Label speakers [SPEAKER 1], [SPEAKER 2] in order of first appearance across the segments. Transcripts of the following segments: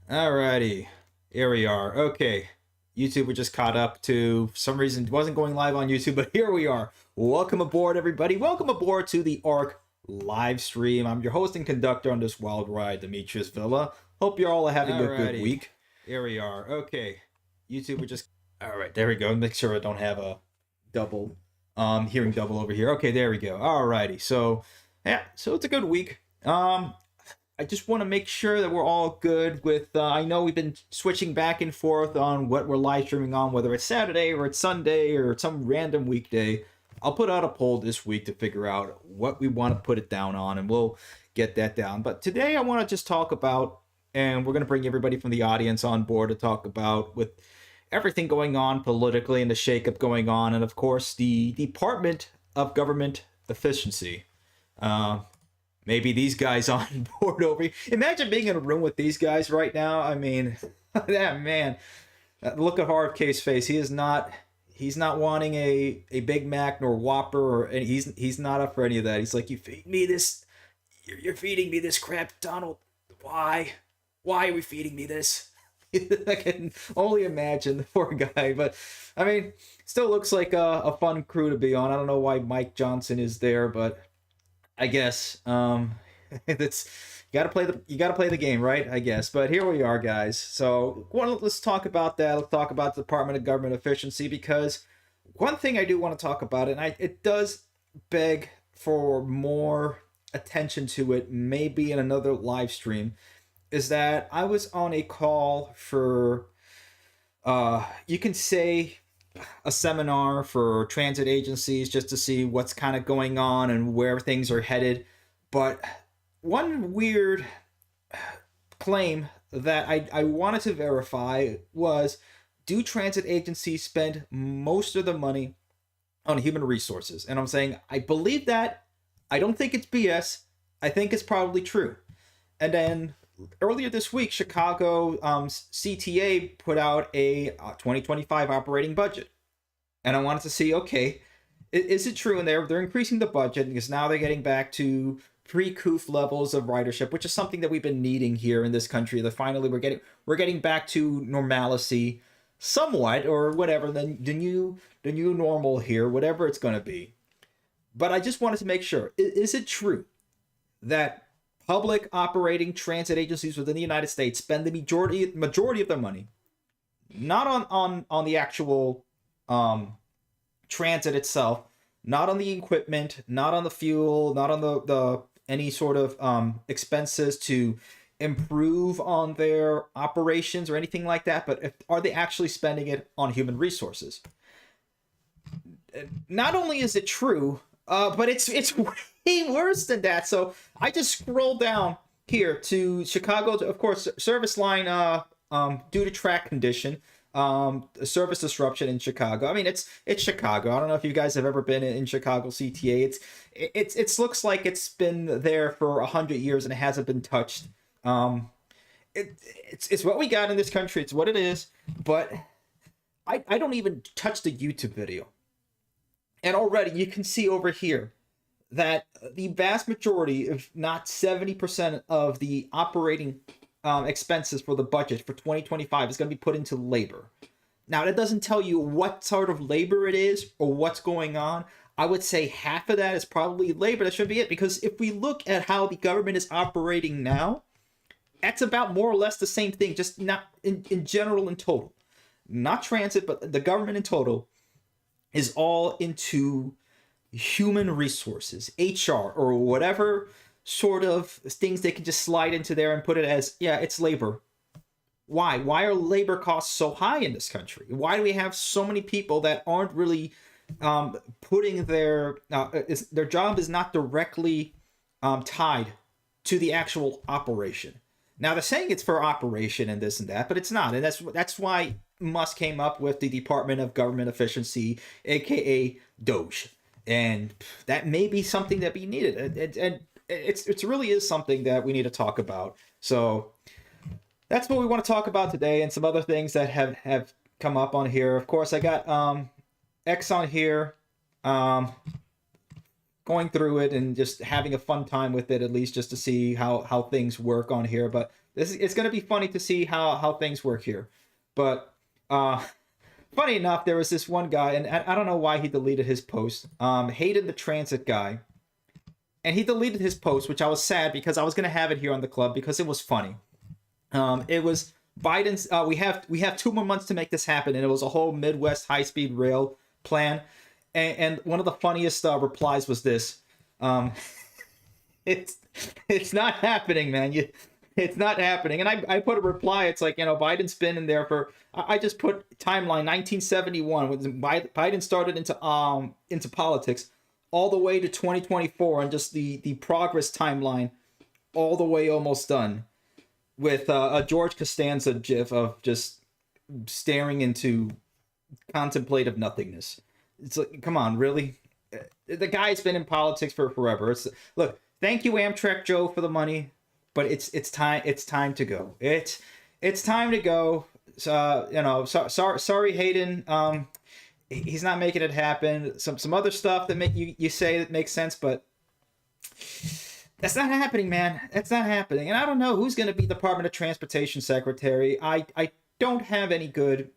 [SPEAKER 1] Alrighty, here we are. Okay, YouTube we just caught up to. For some reason it wasn't going live on YouTube, but here we are. Welcome aboard, everybody. Welcome aboard to the ARC live stream. I'm your host and conductor on this wild ride, Demetrius Villa. Hope you're all having a good week. Here we are. Okay, YouTube we just. All right, there we go. Make sure I don't have a double, hearing double over here. Okay, there we go. Alrighty, so yeah, so it's a good week. I just want to make sure that we're all good with. I know we've been switching back and forth on what we're live streaming on, whether it's Saturday or it's Sunday or some random weekday. I'll put out a poll this week to figure out what we want to put it down on, and we'll get that down. But today I want to just talk about, and we're going to bring everybody from the audience on board to talk about with everything going on politically and the shakeup going on, and of course the Department of Government Efficiency. Uh, Maybe these guys on board over here. Imagine being in a room with these guys right now. I mean, that man, look at RFK's face. He is not. He's not wanting a Big Mac nor Whopper, or and he's not up for any of that. He's like, you feed me this. You're feeding me this crap, Donald. Why? Why are we feeding me this? I can only imagine the poor guy. But I mean, still looks like a fun crew to be on. I don't know why Mike Johnson is there, but I guess that's you gotta play the game, right? I guess. But here we are, guys. So let's talk about that. Let's talk about the Department of Government Efficiency, because one thing I do want to talk about, and it does beg for more attention to it, maybe in another live stream, is that I was on a call for you can say a seminar for transit agencies just to see what's kind of going on and where things are headed. But one weird claim that I wanted to verify was, do transit agencies spend most of the money on human resources? And I'm saying I believe that. I don't think it's BS. I think it's probably true. And then earlier this week, Chicago CTA put out a 2025 operating budget, and I wanted to see, okay, is it true? And they're increasing the budget because now they're getting back to pre-coof levels of ridership, which is something that we've been needing here in this country. That finally we're getting back to normalcy, somewhat, or whatever the new normal here, whatever it's going to be. But I just wanted to make sure: is it true that public operating transit agencies within the United States spend the majority of their money not on the actual transit itself, not on the equipment, not on the fuel, not on the any sort of expenses to improve on their operations or anything like that, but are they actually spending it on human resources? Not only is it true, but it's way worse than that. So I just scrolled down here to Chicago, of course, service line due to track condition, service disruption in Chicago. I mean, it's Chicago. I don't know if you guys have ever been in Chicago CTA. It looks like it's been there for 100 years and it hasn't been touched. It's what we got in this country. It's what it is. But I don't even touch the YouTube video. And already you can see over here that the vast majority, if not 70% of the operating expenses for the budget for 2025 is going to be put into labor. Now, that doesn't tell you what sort of labor it is or what's going on. I would say half of that is probably labor. That should be it, because if we look at how the government is operating now, that's about more or less the same thing, just not in general, in total. Not transit, but the government in total is all into human resources, HR, or whatever sort of things they can just slide into there and put it as, yeah, it's labor. Why? Why are labor costs so high in this country? Why do we have so many people that aren't really putting their job is not directly tied to the actual operation? Now they're saying it's for operation and this and that, but it's not, and that's why Musk came up with the Department of Government Efficiency, aka DOGE, and that may be something that be needed, and it really is something that we need to talk about. So that's what we want to talk about today, and some other things that have come up on here. Of course, I got X on here. going through it and just having a fun time with it, at least just to see how things work on here. But it's going to be funny to see how things work here. But funny enough, there was this one guy, and I don't know why he deleted his post. Hated the transit guy, and he deleted his post, which I was sad because I was going to have it here on the club because it was funny. It was Biden's. We have 2 more months to make this happen, and it was a whole Midwest high speed rail plan. And one of the funniest replies was this: "It's not happening, man. It's not happening." And I put a reply. It's like, Biden's been in there for. I just put timeline 1971 when Biden started into politics, all the way to 2024, and just the progress timeline, all the way almost done, with a George Costanza gif of just staring into contemplative nothingness. It's like, come on, really? The guy's been in politics for forever. Look, thank you Amtrak Joe for the money, but it's time to go. It's time to go. Sorry Hayden. He's not making it happen. Some other stuff that make you say that makes sense, but that's not happening, man. That's not happening. And I don't know who's going to be Department of Transportation Secretary. I don't have any good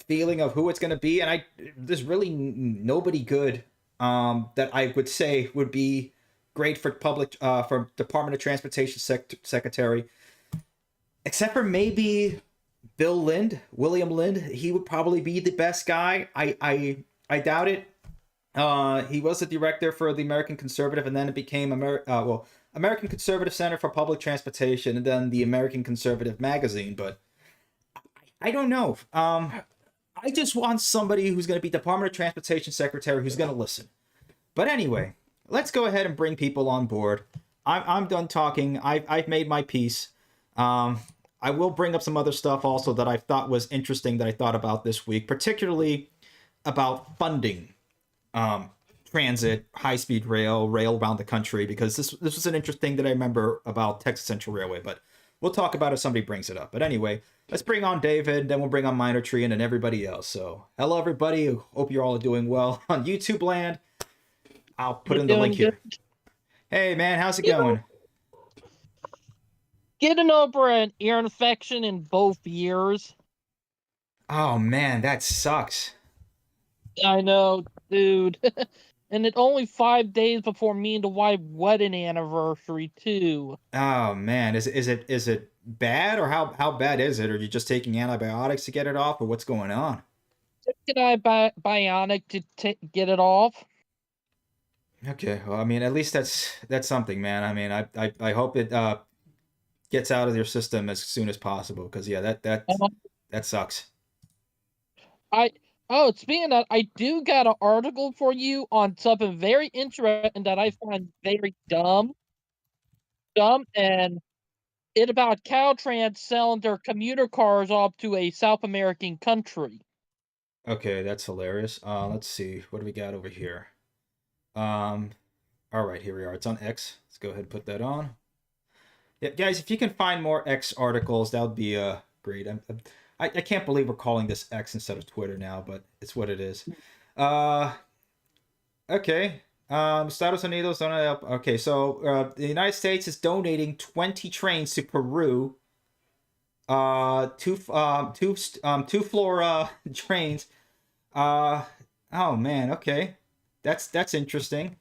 [SPEAKER 1] feeling of who it's going to be, and there's really nobody good that I would say would be great for for Department of Transportation Secretary, except for maybe William Lind. He would probably be the best guy. I doubt it. He was the director for the American Conservative, and then it became American Conservative Center for Public Transportation, and then the American Conservative Magazine. But I don't know. I just want somebody who's going to be Department of Transportation Secretary who's going to listen. But anyway, let's go ahead and bring people on board. I'm done talking. I've made my piece. I will bring up some other stuff also that I thought was interesting that I thought about this week, particularly about funding transit, high-speed rail around the country, because this was an interesting thing that I remember about Texas Central Railway, but we'll talk about it if somebody brings it up. But anyway, let's bring on David, then we'll bring on Minor Tree and then everybody else. So, hello everybody. Hope you're all doing well on YouTube land. I'll put in the link here. Hey man, how's it going?
[SPEAKER 2] Getting over an ear infection in both ears.
[SPEAKER 1] Oh man, that sucks.
[SPEAKER 2] I know, dude. And it's only 5 days before me and the wife wedding anniversary too.
[SPEAKER 1] Oh man, is it bad, or how bad is it? Are you just taking antibiotics to get it off, or what's going on?
[SPEAKER 2] Can I bionic to get it off?
[SPEAKER 1] Okay, well, I mean, at least that's something, man. I mean, I hope it gets out of your system as soon as possible, because yeah, that sucks.
[SPEAKER 2] Speaking of that, I do got an article for you on something very interesting that I find very dumb, and it about Caltrans selling their commuter cars off to a South American country.
[SPEAKER 1] Okay, that's hilarious. Let's see, what do we got over here? All right, here we are. It's on X. Let's go ahead and put that on. Yeah, guys, if you can find more X articles, that would be great. I can't believe we're calling this X instead of Twitter now, but it's what it is. Okay. Estados Unidos. Okay, so the United States is donating 20 trains to Peru. Two floor trains. Oh man. Okay, that's interesting.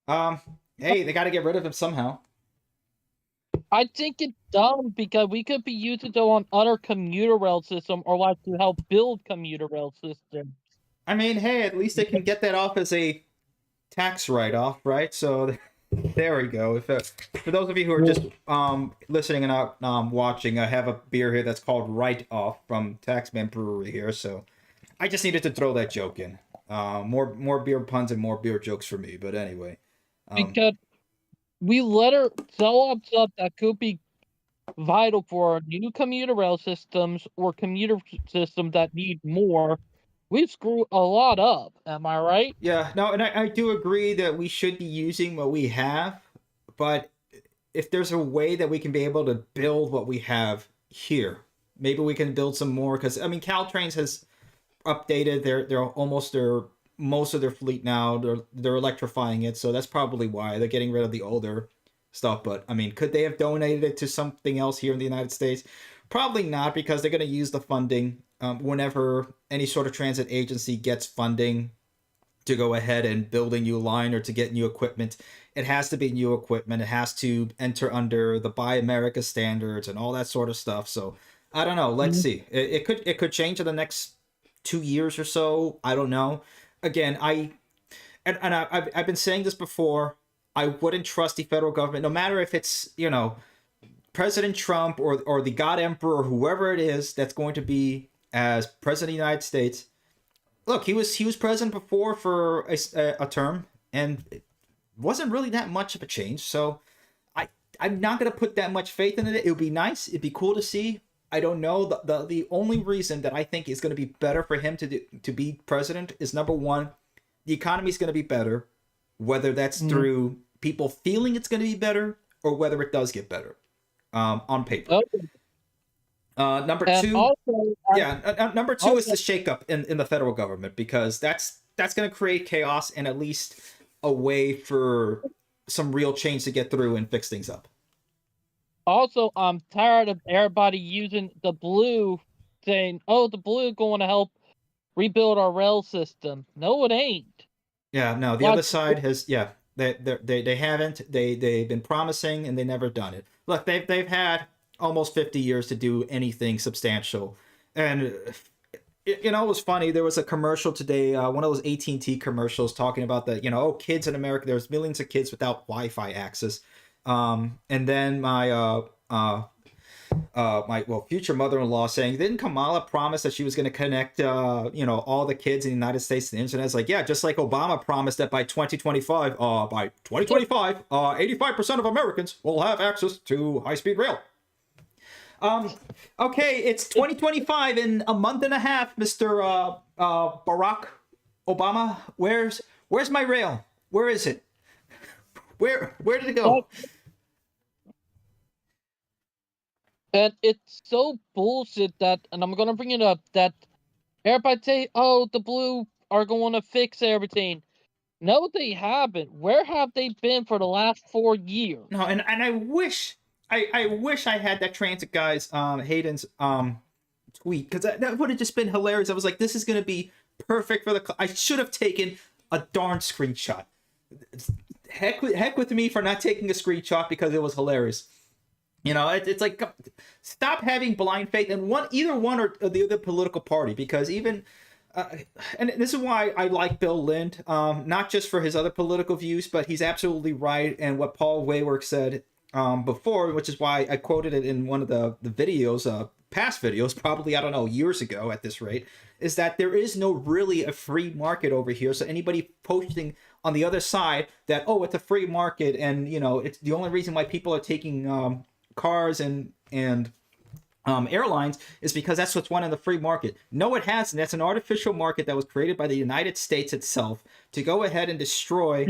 [SPEAKER 1] Hey, they got to get rid of him somehow.
[SPEAKER 2] I think it's dumb because we could be using it on other commuter rail system, or like to help build commuter rail systems.
[SPEAKER 1] I mean, hey, at least they can get that off as a tax write-off, right? So there we go. For those of you who are just listening and not watching, I have a beer here that's called Write Off from Taxman Brewery here. So I just needed to throw that joke in. More beer puns and more beer jokes for me. But anyway,
[SPEAKER 2] because we let her sell up stuff that could be vital for new commuter rail systems or commuter systems that need more. We screw a lot up. Am I right?
[SPEAKER 1] Yeah, no, and I do agree that we should be using what we have, but if there's a way that we can be able to build what we have here, maybe we can build some more. Because I mean, Caltrains has updated their most of their fleet now. They're electrifying it, so that's probably why they're getting rid of the older stuff. But I mean, could they have donated it to something else here in the United States? Probably not, because they're going to use the funding whenever any sort of transit agency gets funding to go ahead and build a new line or to get new equipment. It has to be new equipment. It has to enter under the Buy America standards and all that sort of stuff. So I don't know. Let's see. It could change in the next 2 years or so. I don't know. Again, I've been saying this before. I wouldn't trust the federal government, no matter if it's President Trump or the God Emperor or whoever it is that's going to be as president of the United States. Look, he was president before for a term, and it wasn't really that much of a change. So I'm not gonna put that much faith in it. It would be nice. It'd be cool to see. I don't know. The only reason that I think is going to be better for him to be president is, number one, the economy is going to be better, whether that's through people feeling it's going to be better or whether it does get better on paper.
[SPEAKER 2] Okay.
[SPEAKER 1] Number
[SPEAKER 2] And
[SPEAKER 1] two,
[SPEAKER 2] also,
[SPEAKER 1] number two is the shakeup in the federal government, because that's going to create chaos and at least a way for some real change to get through and fix things up.
[SPEAKER 2] Also, I'm tired of everybody using the blue, saying, "Oh, the blue going to help rebuild our rail system." No, it ain't.
[SPEAKER 1] Yeah, no, the
[SPEAKER 2] What?
[SPEAKER 1] other side has, yeah, they haven't. They've been promising and they never done it. Look, they've had almost 50 years to do anything substantial, and it was funny. There was a commercial today, one of those AT&T commercials talking about that. Kids in America. There's millions of kids without Wi-Fi access. And then my future mother-in-law saying, didn't Kamala promise that she was going to connect all the kids in the United States to the internet? It's like, yeah, just like Obama promised that by 2025 85% of Americans will have access to high-speed rail. Okay, it's 2025 in a month and a half, Mr. Barack Obama. Where's my rail? Where is it? Where did it go?
[SPEAKER 2] And it's so bullshit that, and I'm gonna bring it up, that everybody say, "Oh, the blue are going to fix everything." No, they haven't. Where have they been for the last 4 years?
[SPEAKER 1] No, and I wish I had that transit guy's Hayden's tweet, because that would have just been hilarious. I was like, this is gonna be perfect for I should have taken a darn screenshot. Heck with me for not taking a screenshot, because it was hilarious. It's like, stop having blind faith in either one or the other political party, because even and this is why I like Bill Lind, not just for his other political views, but he's absolutely right. And what Paul Waywork said before, which is why I quoted it in one of the videos, past videos, probably, I don't know, years ago at this rate, is that there is no really a free market over here. So anybody posting on the other side that, oh, it's a free market, and it's the only reason why people are taking cars and airlines is because that's what's won in the free market. No, it hasn't. That's an artificial market that was created by the United States itself to go ahead and destroy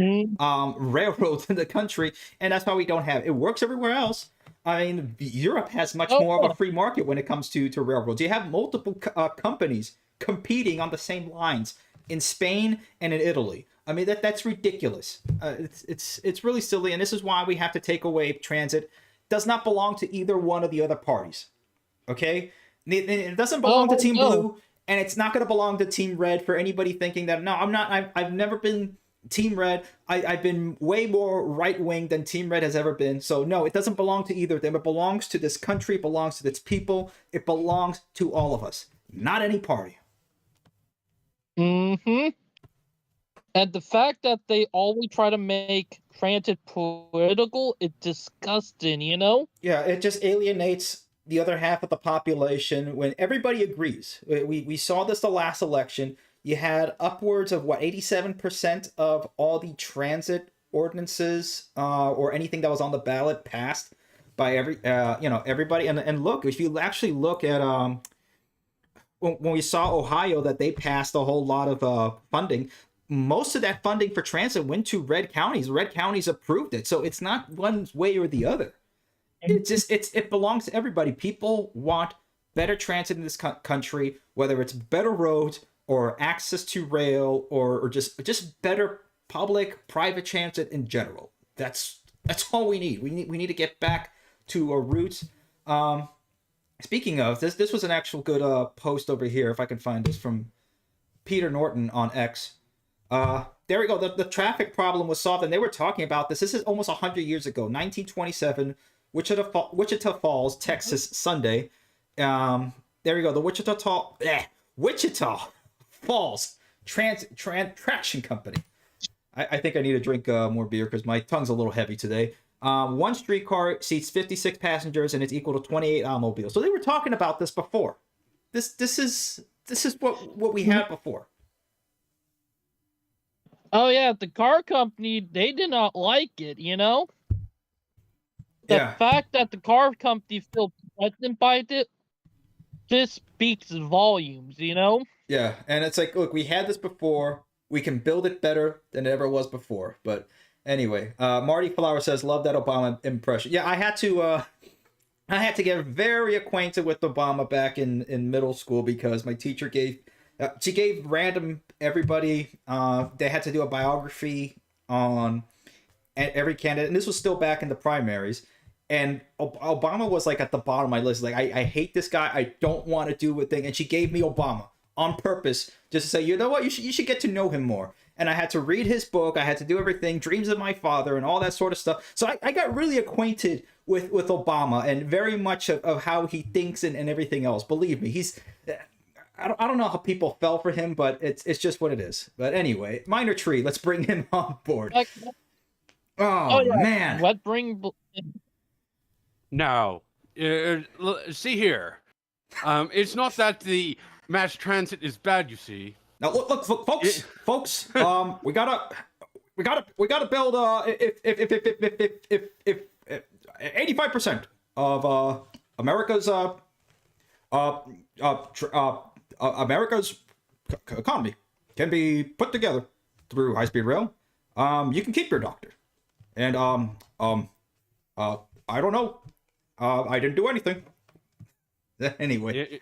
[SPEAKER 1] railroads in the country, and that's why we don't have it. It works everywhere else. I mean, Europe has much more of a free market when it comes to railroads. You have multiple companies competing on the same lines in Spain and in Italy. I mean, that's ridiculous. It's really silly, and this is why we have to take away transit. It does not belong to either one of the other parties. Okay, it doesn't belong to Team Blue, and it's not going to belong to Team Red. For anybody thinking that, no, I'm not. I've never been Team Red. I've been way more right wing than Team Red has ever been. So no, it doesn't belong to either of them. It belongs to this country. It belongs to its people. It belongs to all of us, not any party.
[SPEAKER 2] Mm-hmm. And the fact that they always try to make transit political, it's disgusting.
[SPEAKER 1] Yeah, it just alienates the other half of the population when everybody agrees. We saw this the last election. You had upwards of 87% of all the transit ordinances or anything that was on the ballot passed by everybody. And look, if you actually look at when we saw Ohio, that they passed a whole lot of funding. Most of that funding for transit went to red counties. Red counties approved it, so it's not one way or the other. It belongs to everybody. People want better transit in this country, whether it's better roads, or access to rail or just better public private transit in general. That's all we need. We need to get back to our roots. Speaking of this was an actual good post over here, if I can find this, from Peter Norton on X. There we go. The traffic problem was solved, and they were talking about this. This is almost 100 years ago, 1927, Wichita Falls, Texas, Sunday. There we go. The Wichita Falls Traction Company. I think I need to drink more beer because my tongue's a little heavy today. One streetcar seats 56 passengers, and it's equal to 28 automobiles. So they were talking about this before. This is what we had before.
[SPEAKER 2] Oh yeah, the car company, they did not like it, you know? The fact that the car company feels threatened by it just speaks volumes, you know?
[SPEAKER 1] Yeah, and it's like, look, we had this before. We can build it better than it ever was before. But anyway, Marty Flower says, love that Obama impression. Yeah, I had to get very acquainted with Obama back in middle school because my teacher gave random everybody, they had to do a biography on every candidate, and this was still back in the primaries, and Obama was like at the bottom of my list. Like, I hate this guy, I don't want to do a thing, and she gave me Obama on purpose just to say, you know what, you should get to know him more. And I had to read his book, I had to do everything, Dreams of My Father and all that sort of stuff. So I got really acquainted with Obama and very much of how he thinks and everything else. Believe me, I don't know how people fell for him, but it's just what it is. But anyway, Minor Tree, let's bring him on board. Oh yeah. Man.
[SPEAKER 2] Let's bring...
[SPEAKER 3] Now, see here. It's not that the mass transit is bad, you see.
[SPEAKER 1] Now look, folks. We gotta build if 85% of America's America's economy can be put together through high-speed rail. You can keep your doctor, and I don't know. I didn't do anything. Anyway.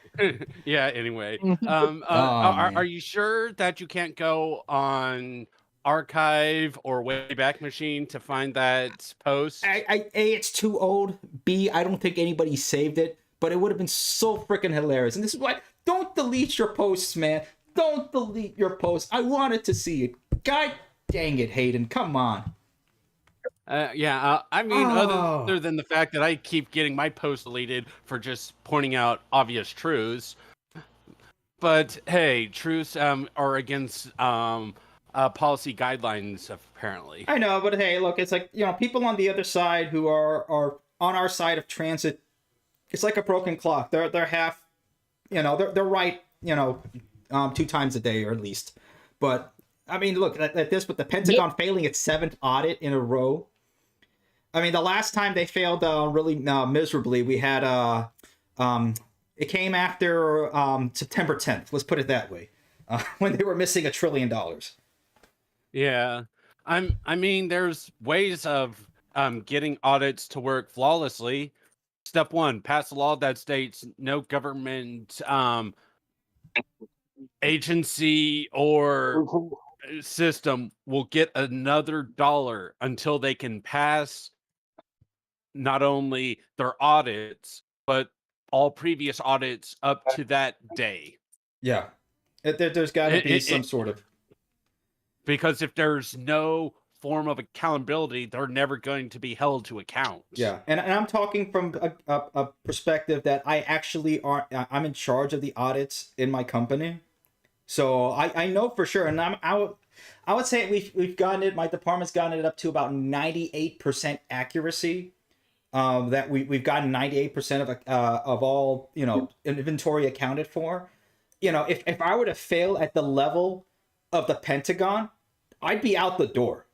[SPEAKER 3] Yeah. Anyway, are you sure that you can't go on Archive or Wayback Machine to find that post?
[SPEAKER 1] A, it's too old. B, I don't think anybody saved it, but it would have been so freaking hilarious. And this is why, don't delete your posts, man. Don't delete your posts. I wanted to see it. God dang it, Hayden. Come on.
[SPEAKER 3] I mean, other than the fact that I keep getting my posts deleted for just pointing out obvious truths. But hey, truths are against policy guidelines, apparently.
[SPEAKER 1] I know, but hey, look, it's like, people on the other side who are on our side of transit, it's like a broken clock. They're half, they're right, 2 times a day or at least. But I mean, look at this, with the Pentagon failing its 7th audit in a row. I mean, the last time they failed really miserably, we had it came after September 10th. Let's put it that way, when they were missing $1 trillion.
[SPEAKER 3] Yeah, I mean, there's ways of getting audits to work flawlessly. Step 1: pass a law that states no government agency or system will get another dollar until they can pass not only their audits, but all previous audits up to that day.
[SPEAKER 1] Yeah. There's got to be some sort of...
[SPEAKER 3] Because if there's no form of accountability, they're never going to be held to account.
[SPEAKER 1] Yeah, and I'm talking from a perspective that I'm in charge of the audits in my company. So I know for sure, and I would say we've gotten it. My department's gotten it up to about 98% accuracy. That we've gotten 98% of all inventory accounted for. If I were to fail at the level of the Pentagon, I'd be out the door,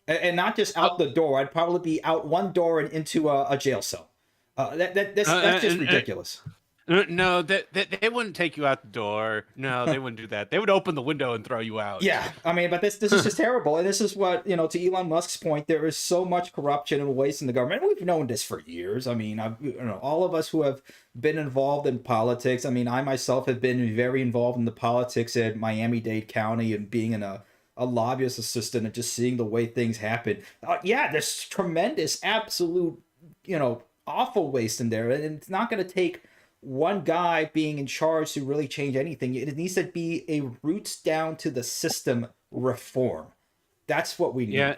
[SPEAKER 1] and not just out the door. I'd probably be out one door and into a jail cell. That's just ridiculous.
[SPEAKER 3] No, they wouldn't take you out the door. No, they wouldn't do that. They would open the window and throw you out.
[SPEAKER 1] Yeah, I mean, but this is just terrible, and this is what, to Elon Musk's point. There is so much corruption and waste in the government. We've known this for years. I mean, all of us who have been involved in politics. I mean, I myself have been very involved in the politics at Miami-Dade County and being a lobbyist assistant and just seeing the way things happen. Yeah, there's tremendous, absolute, awful waste in there, and it's not going to take one guy being in charge to really change anything. It needs to be a roots down to the system reform. That's what we need.
[SPEAKER 3] Yeah,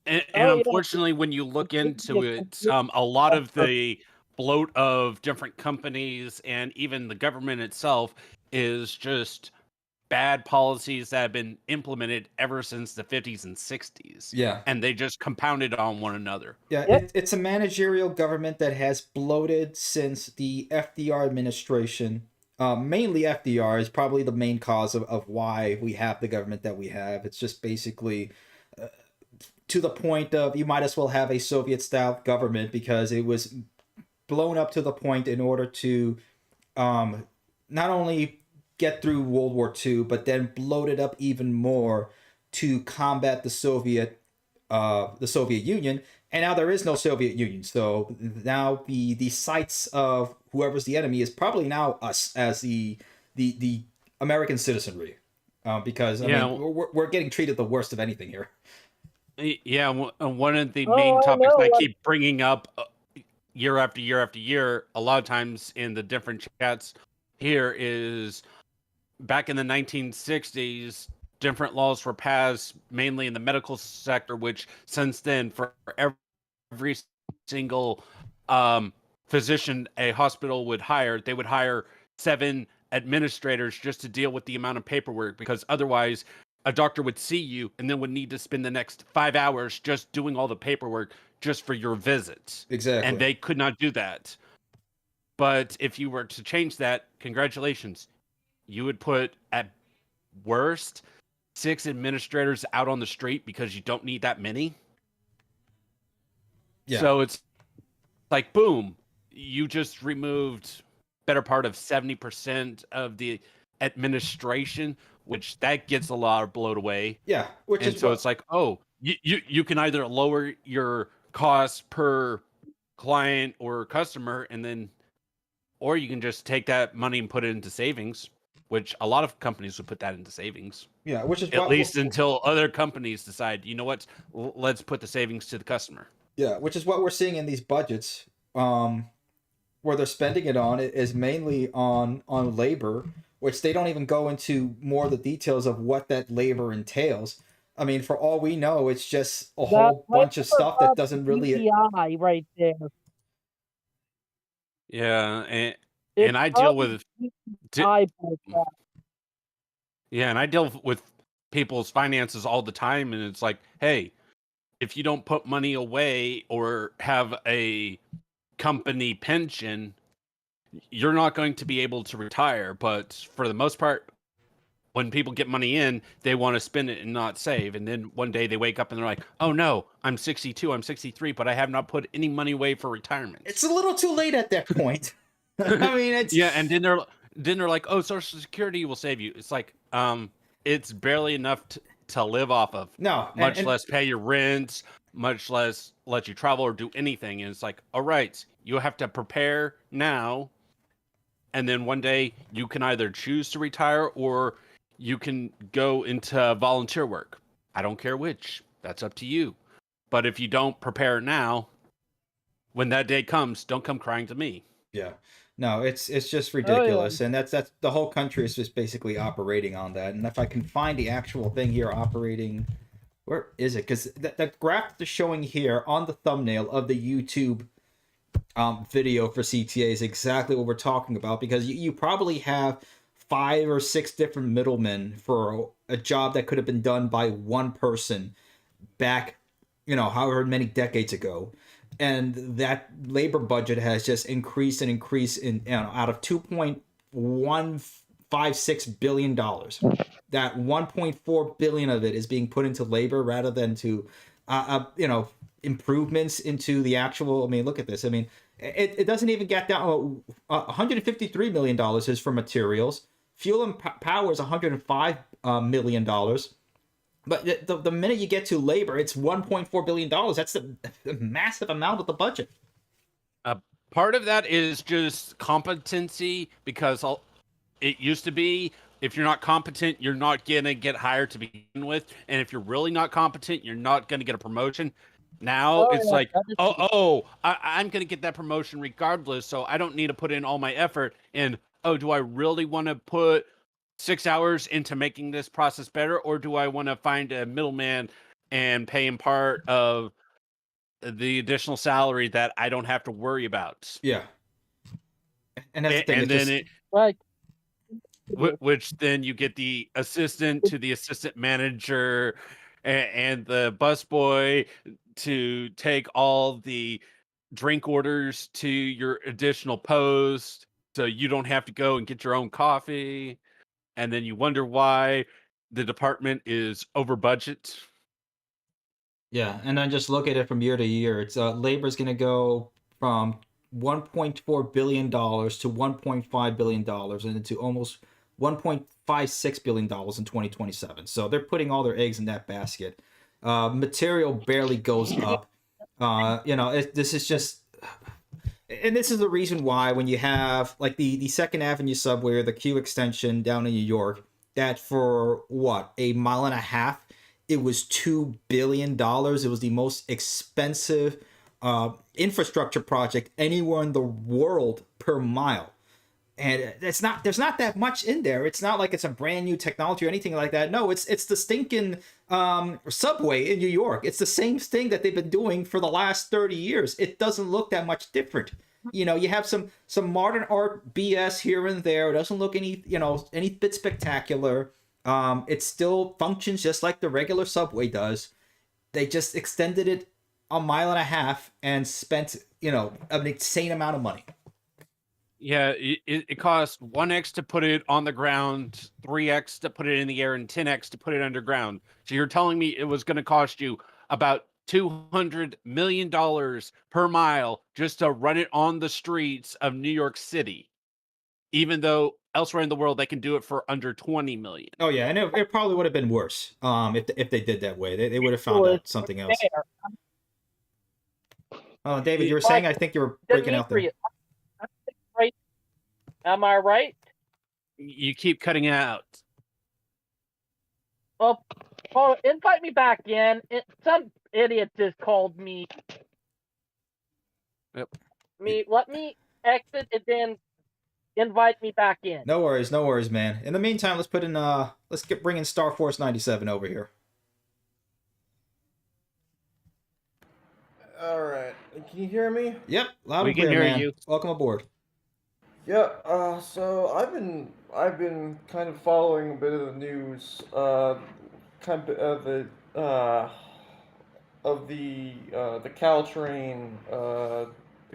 [SPEAKER 3] and unfortunately, when you look into it, a lot of the bloat of different companies and even the government itself is just bad policies that have been implemented ever since the 50s and 60s.
[SPEAKER 1] Yeah.
[SPEAKER 3] And they just compounded on one another.
[SPEAKER 1] Yeah, it's a managerial government that has bloated since the FDR administration. Mainly FDR is probably the main cause of why we have the government that we have. It's just basically to the point of you might as well have a Soviet-style government, because it was blown up to the point in order to not only get through World War II, but then bloat it up even more to combat the Soviet Union. And now there is no Soviet Union, so now the sights of whoever's the enemy is probably now us as the American citizenry, because I mean, we're getting treated the worst of anything here.
[SPEAKER 3] Yeah, one of the main topics I keep bringing up year after year after year, a lot of times in the different chats here, is back in the 1960s, different laws were passed, mainly in the medical sector, which since then, for every single physician a hospital would hire, they would hire 7 administrators just to deal with the amount of paperwork, because otherwise a doctor would see you and then would need to spend the next 5 hours just doing all the paperwork just for your visits.
[SPEAKER 1] Exactly.
[SPEAKER 3] And they could not do that. But if you were to change that, congratulations. You would put, at worst, 6 administrators out on the street because you don't need that many. Yeah. So it's like, boom, you just removed better part of 70% of the administration, which that gets a lot of bloat away.
[SPEAKER 1] Yeah.
[SPEAKER 3] It's like, oh, you can either lower your cost per client or customer, or you can just take that money and put it into savings, which a lot of companies would put that into savings.
[SPEAKER 1] Yeah, which is
[SPEAKER 3] at least until other companies decide, you know what, let's put the savings to the customer.
[SPEAKER 1] Yeah, which is what we're seeing in these budgets, where they're spending it on. It is mainly on labor, which they don't even go into more of the details of what that labor entails. I mean, for all we know, it's just a whole bunch of stuff that doesn't really.
[SPEAKER 2] UPI right there.
[SPEAKER 3] Yeah, and I deal with. Yeah, and I deal with people's finances all the time, and it's like, hey, if you don't put money away or have a company pension, you're not going to be able to retire. But for the most part, when people get money in, they want to spend it and not save. And then one day they wake up and they're like, oh no, I'm 62, I'm 63, but I have not put any money away for retirement.
[SPEAKER 1] It's a little too late at that point. I mean, it's...
[SPEAKER 3] Yeah, and then they're like, oh, Social Security will save you. It's like, it's barely enough to live off of.
[SPEAKER 1] No.
[SPEAKER 3] Much less pay your rent, much less let you travel or do anything. And it's like, all right, you have to prepare now. And then one day you can either choose to retire or you can go into volunteer work. I don't care which. That's up to you. But if you don't prepare now, when that day comes, don't come crying to me.
[SPEAKER 1] Yeah. No, it's just ridiculous. And that's the whole country is just basically operating on that. And if I can find the actual thing here operating, where is it? Because the graph they're showing here on the thumbnail of the YouTube video for CTA is exactly what we're talking about, because you probably have 5 or 6 different middlemen for a job that could have been done by one person back, however many decades ago. And that labor budget has just increased and increased out of $2.156 billion. That 1.4 billion of it is being put into labor rather than to, improvements into the actual. I mean, look at this. I mean, it doesn't even get down. $153 million is for materials. Fuel and power is $105 million. But the minute you get to labor, it's $1.4 billion. That's a massive amount of the budget.
[SPEAKER 3] Part of that is just competency, because it used to be, if you're not competent, you're not going to get hired to begin with. And if you're really not competent, you're not going to get a promotion. Now it's
[SPEAKER 2] yeah,
[SPEAKER 3] like,
[SPEAKER 2] that is true.
[SPEAKER 3] I'm going to get that promotion regardless, so I don't need to put in all my effort. And, do I really want to put 6 hours into making this process better? Or do I want to find a middleman and pay him part of the additional salary that I don't have to worry about?
[SPEAKER 1] Yeah. And that's the thing.
[SPEAKER 3] And then
[SPEAKER 2] Like,
[SPEAKER 3] which then you get the assistant to the assistant manager and the busboy to take all the drink orders to your additional post, so you don't have to go and get your own coffee, and then you wonder why the department is over budget.
[SPEAKER 1] Yeah, and then just look at it from year to year. It's labor is going to go from $1.4 billion to $1.5 billion and into almost $1.56 billion in 2027. So they're putting all their eggs in that basket. Material barely goes up. This is just, and this is the reason why when you have like the Second Avenue subway or the Q extension down in New York, that for what, a mile and a half, it was $2 billion. It was the most expensive infrastructure project anywhere in the world per mile. And there's not that much in there. It's not like it's a brand new technology or anything like that. No, it's the stinking subway in New York. It's the same thing that they've been doing for the last 30 years. It doesn't look that much different. You have some modern art BS here and there. It doesn't look any bit spectacular. It still functions just like the regular subway does. They just extended it a mile and a half and spent, an insane amount of money.
[SPEAKER 3] Yeah, it costs 1x to put it on the ground, 3x to put it in the air, and 10x to put it underground. So you're telling me it was going to cost you about $200 million per mile just to run it on the streets of New York City, even though elsewhere in the world they can do it for under 20 million.
[SPEAKER 1] Oh yeah, and it probably would have been worse if they did that way. They would have found out something else. Oh, David, you were saying, I think you were breaking out there.
[SPEAKER 2] Right? Am I right?
[SPEAKER 3] You keep cutting out.
[SPEAKER 2] Well, invite me back in. Some idiot just called me.
[SPEAKER 3] Yep.
[SPEAKER 2] Let me exit and then invite me back in.
[SPEAKER 1] No worries, man. In the meantime, let's put in bring in Star Force 97 over here.
[SPEAKER 4] All right, can you hear me?
[SPEAKER 1] Yep, loud
[SPEAKER 3] We
[SPEAKER 1] and
[SPEAKER 3] can
[SPEAKER 1] clear,
[SPEAKER 3] hear
[SPEAKER 1] man.
[SPEAKER 3] you.
[SPEAKER 1] Welcome aboard.
[SPEAKER 4] Yeah. So I've been kind of following a bit of the news. Kind of the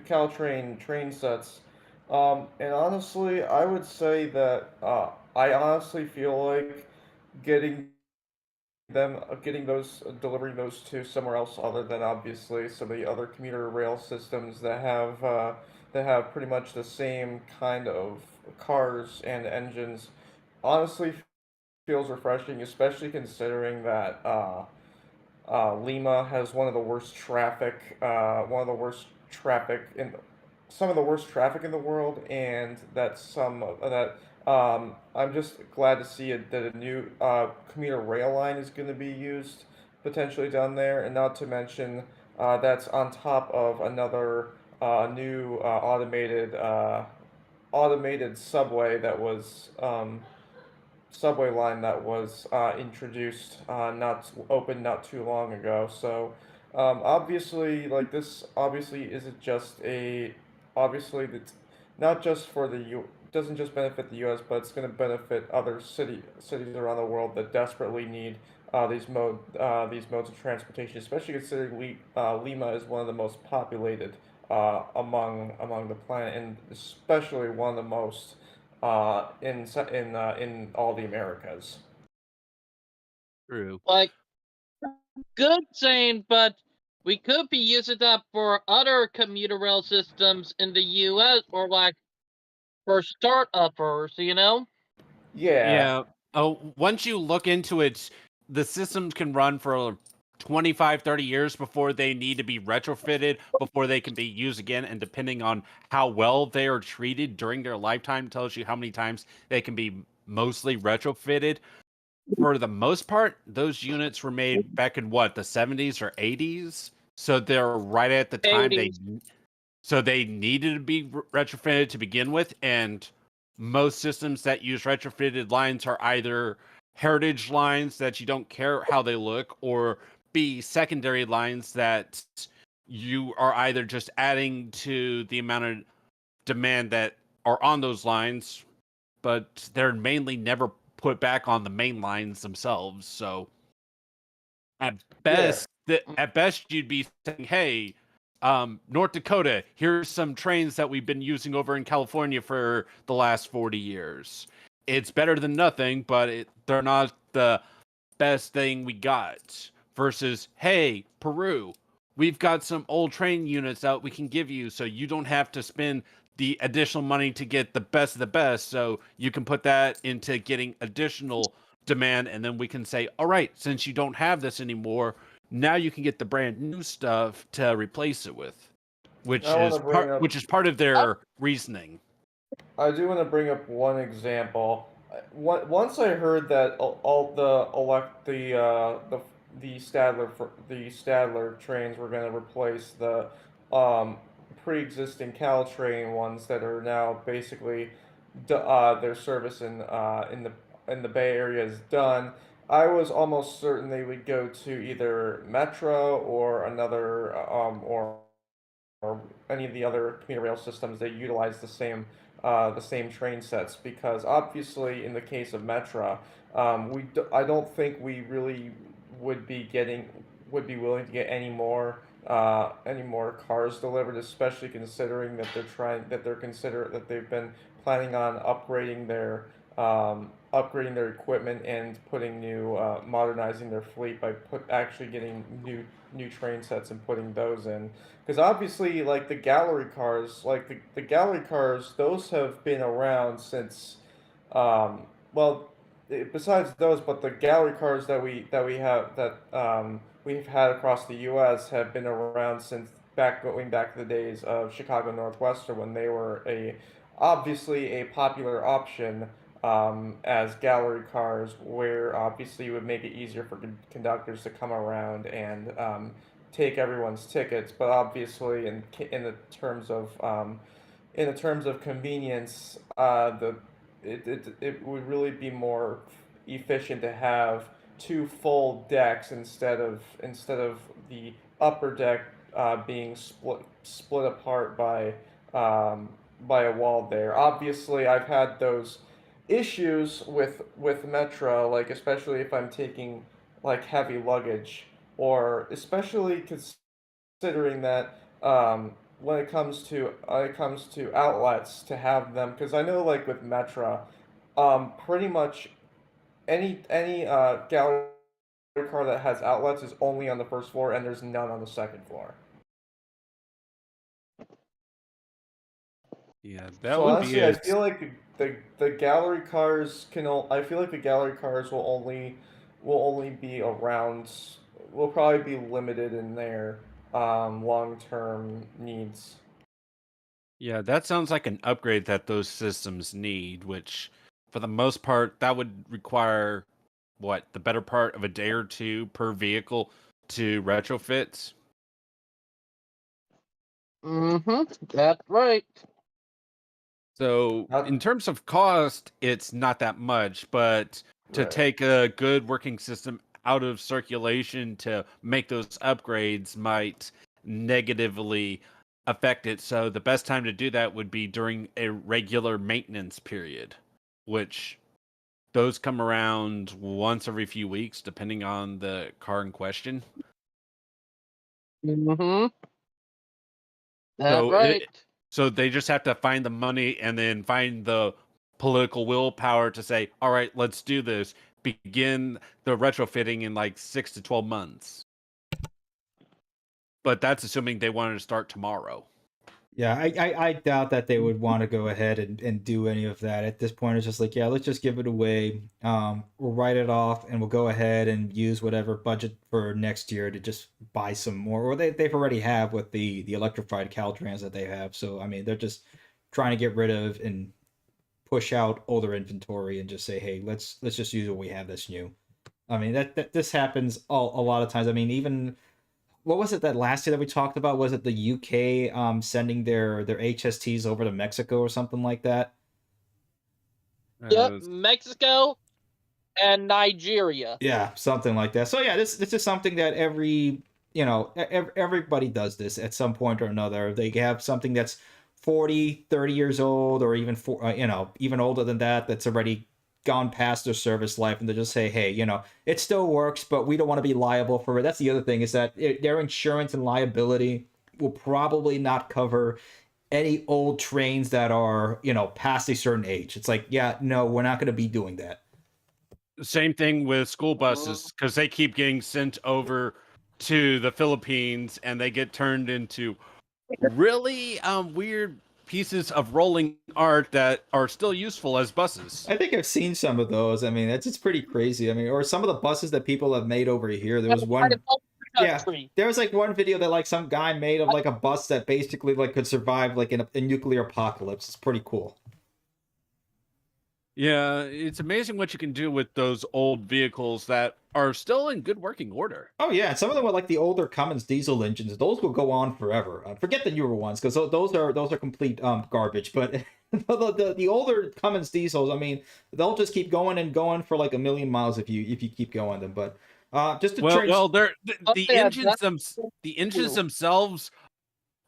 [SPEAKER 4] Caltrain train sets. And honestly, I would say that I honestly feel like getting delivering those to somewhere else other than obviously some of the other commuter rail systems that have pretty much the same kind of cars and engines, honestly feels refreshing, especially considering that Lima has one of the worst traffic in some of the worst traffic in the world, and that some that I'm just glad to see that a new commuter rail line is going to be used potentially down there, and not to mention that's on top of another new automated subway line that was introduced, not opened not too long ago. So obviously, like this, obviously isn't just a obviously that's not just for the U. Doesn't just benefit the U.S., but it's going to benefit other cities around the world that desperately need these modes of transportation, especially considering Lima is one of the most populated among the planet, and especially one of the most in all the Americas.
[SPEAKER 3] True.
[SPEAKER 2] Like, good saying, but we could be using that for other commuter rail systems in the U.S. or like for startuppers, you know?
[SPEAKER 4] Yeah.
[SPEAKER 3] Yeah. Oh, once you look into it, the systems can run for 25, 30 years before they need to be retrofitted, before they can be used again. And depending on how well they are treated during their lifetime, tells you how many times they can be mostly retrofitted. For the most part, those units were made back in what, the 70s or 80s? So they're right at the time
[SPEAKER 2] 80s.
[SPEAKER 3] they needed to be retrofitted to begin with, and most systems that use retrofitted lines are either heritage lines that you don't care how they look, or B, secondary lines that you are either just adding to the amount of demand that are on those lines, but they're mainly never put back on the main lines themselves. So at
[SPEAKER 4] Yeah.
[SPEAKER 3] best you'd be saying, hey, North Dakota, here's some trains that we've been using over in California for the last 40 years. It's better than nothing, but they're not the best thing we got. Versus, hey, Peru, we've got some old train units out we can give you so you don't have to spend the additional money to get the best of the best. So you can put that into getting additional demand, and then we can say, all right, since you don't have this anymore, now you can get the brand new stuff to replace it with,
[SPEAKER 4] I want to bring up.
[SPEAKER 3] which is part of their reasoning.
[SPEAKER 4] I do want to bring up one example. Once I heard that all the elect the Stadler trains were going to replace the um, pre-existing Caltrain ones that are now basically their service in the Bay Area is done. I was almost certain they would go to either Metro or another or any of the other commuter rail systems that utilize the same train sets, because obviously in the case of Metra, I don't think we really would be getting would be willing to get any more cars delivered, especially considering that they've been planning on upgrading their equipment and putting modernizing their fleet by actually getting new train sets and putting those in. Because obviously, like the gallery cars, those have been around since, well, besides those, but the gallery cars that we've had across the U.S. have been around since going back to the days of Chicago Northwestern, when they were obviously a popular option as gallery cars, where obviously it would make it easier for conductors to come around and take everyone's tickets. But obviously, in the terms of convenience, it would really be more efficient to have two full decks instead of the upper deck being split apart by a wall there. Obviously, I've had those issues with Metro, like especially if I'm taking like heavy luggage, or especially considering that when it comes to outlets, to have them, because I know like with Metra, pretty much any gallery car that has outlets is only on the first floor, and there's none on the second floor.
[SPEAKER 3] Yeah, that
[SPEAKER 4] So
[SPEAKER 3] would be
[SPEAKER 4] honestly, I
[SPEAKER 3] it.
[SPEAKER 4] feel like the gallery cars I feel like the gallery cars will only be around, will probably be limited in their long term needs.
[SPEAKER 3] Yeah, that sounds like an upgrade that those systems need, which for the most part, that would require what, the better part of a day or two per vehicle to retrofit.
[SPEAKER 2] That's right.
[SPEAKER 3] So, in
[SPEAKER 4] Not
[SPEAKER 3] terms of cost, it's not that much, but to
[SPEAKER 4] right.
[SPEAKER 3] take a good working system out of circulation to make those upgrades might negatively affect it. So, the best time to do that would be during a regular maintenance period, which those come around once every few weeks, depending on the car in question.
[SPEAKER 2] Mm-hmm. That's
[SPEAKER 3] So,
[SPEAKER 2] right.
[SPEAKER 3] so they just have to find the money and then find the political willpower to say, all right, let's do this. Begin the retrofitting in like 6 to 12 months. but that's assuming they wanted to start tomorrow.
[SPEAKER 1] Yeah, I doubt that they would want to go ahead and do any of that at this point. It's just like, yeah, let's just give it away. We'll write it off and we'll go ahead and use whatever budget for next year to just buy some more. Or they've already have with the electrified Caltrans that they have. So I mean, they're just trying to get rid of and push out older inventory and just say, hey, let's just use what we have that's new. I mean, that this happens a lot of times. I mean, even what was it that last year that we talked about? Was it the UK sending their HSTs over to Mexico or something like that?
[SPEAKER 2] Yep, Mexico and Nigeria.
[SPEAKER 1] Yeah, something like that. So yeah, this is something that everybody does this at some point or another. They have something that's 40, 30 years old, or even even older than that, that's already gone past their service life, and they just say, hey, it still works, but we don't want to be liable for it. That's the other thing, is that their insurance and liability will probably not cover any old trains that are past a certain age. It's like, yeah, no, we're not going to be doing that.
[SPEAKER 3] Same thing with school buses, because they keep getting sent over to the Philippines and they get turned into really weird pieces of rolling art that are still useful as buses.
[SPEAKER 1] I think I've seen some of those. I mean, it's pretty crazy. I mean, or some of the buses that people have made over here. There was one. Yeah, there was like one video that like some guy made of like a bus that basically like could survive like in a nuclear apocalypse. It's pretty cool.
[SPEAKER 3] Yeah, it's amazing what you can do with those old vehicles that are still in good working order.
[SPEAKER 1] Oh yeah, and some of them with like the older Cummins diesel engines. Those will go on forever. Forget the newer ones, because those are complete garbage. But the older Cummins diesels, I mean, they'll just keep going and going for like a million miles if you keep going them. But just to
[SPEAKER 3] the engines themselves,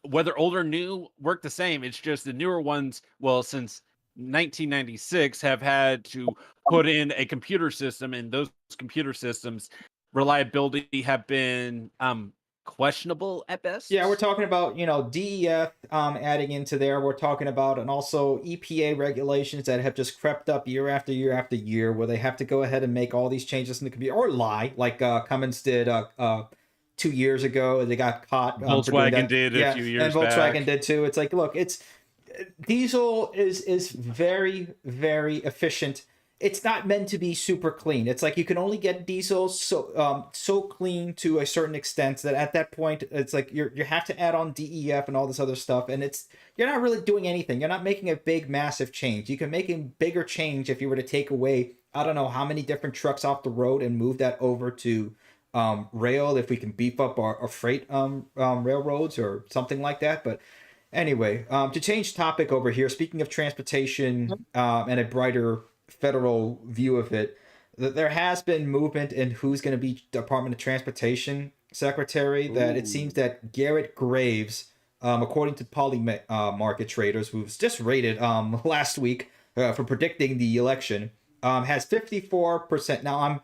[SPEAKER 3] whether old or new, work the same. It's just the newer ones, well, since 1996, have had to put in a computer system, and those computer systems reliability have been questionable at best.
[SPEAKER 1] Yeah, we're talking about DEF adding into there. We're talking about, and also EPA regulations that have just crept up year after year after year, where they have to go ahead and make all these changes in the computer, or lie, like Cummins did 2 years ago. They got caught.
[SPEAKER 3] Volkswagen did a few years
[SPEAKER 1] and Volkswagen
[SPEAKER 3] back.
[SPEAKER 1] did too. It's like, look, diesel is very, very efficient. It's not meant to be super clean. It's like you can only get diesel so clean to a certain extent that at that point it's like you have to add on DEF and all this other stuff, and you're not really doing anything. You're not making a big massive change. You can make a bigger change if you were to take away, I don't know how many different trucks off the road and move that over to rail, if we can beef up our freight railroads or something like that. But anyway, to change topic over here, speaking of transportation and a brighter federal view of it, there has been movement in who's going to be Department of Transportation Secretary. That it seems that Garrett Graves, according to Poly Market Traders, who's just rated last week for predicting the election, has 54%. Now, I'm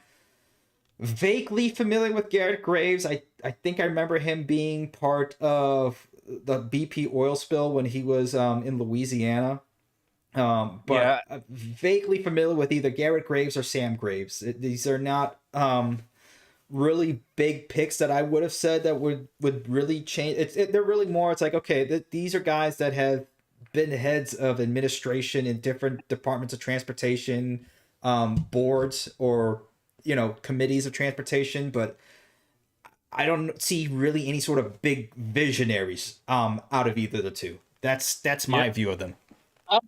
[SPEAKER 1] vaguely familiar with Garrett Graves. I think I remember him being part of the BP oil spill when he was in Louisiana. But
[SPEAKER 3] Yeah.
[SPEAKER 1] I'm vaguely familiar with either Garrett Graves or Sam Graves. These are not really big picks that I would have said that would really change. They're really more, it's like, okay, these are guys that have been heads of administration in different departments of transportation, boards, or committees of transportation, but I don't see really any sort of big visionaries out of either of the two. That's my view of them.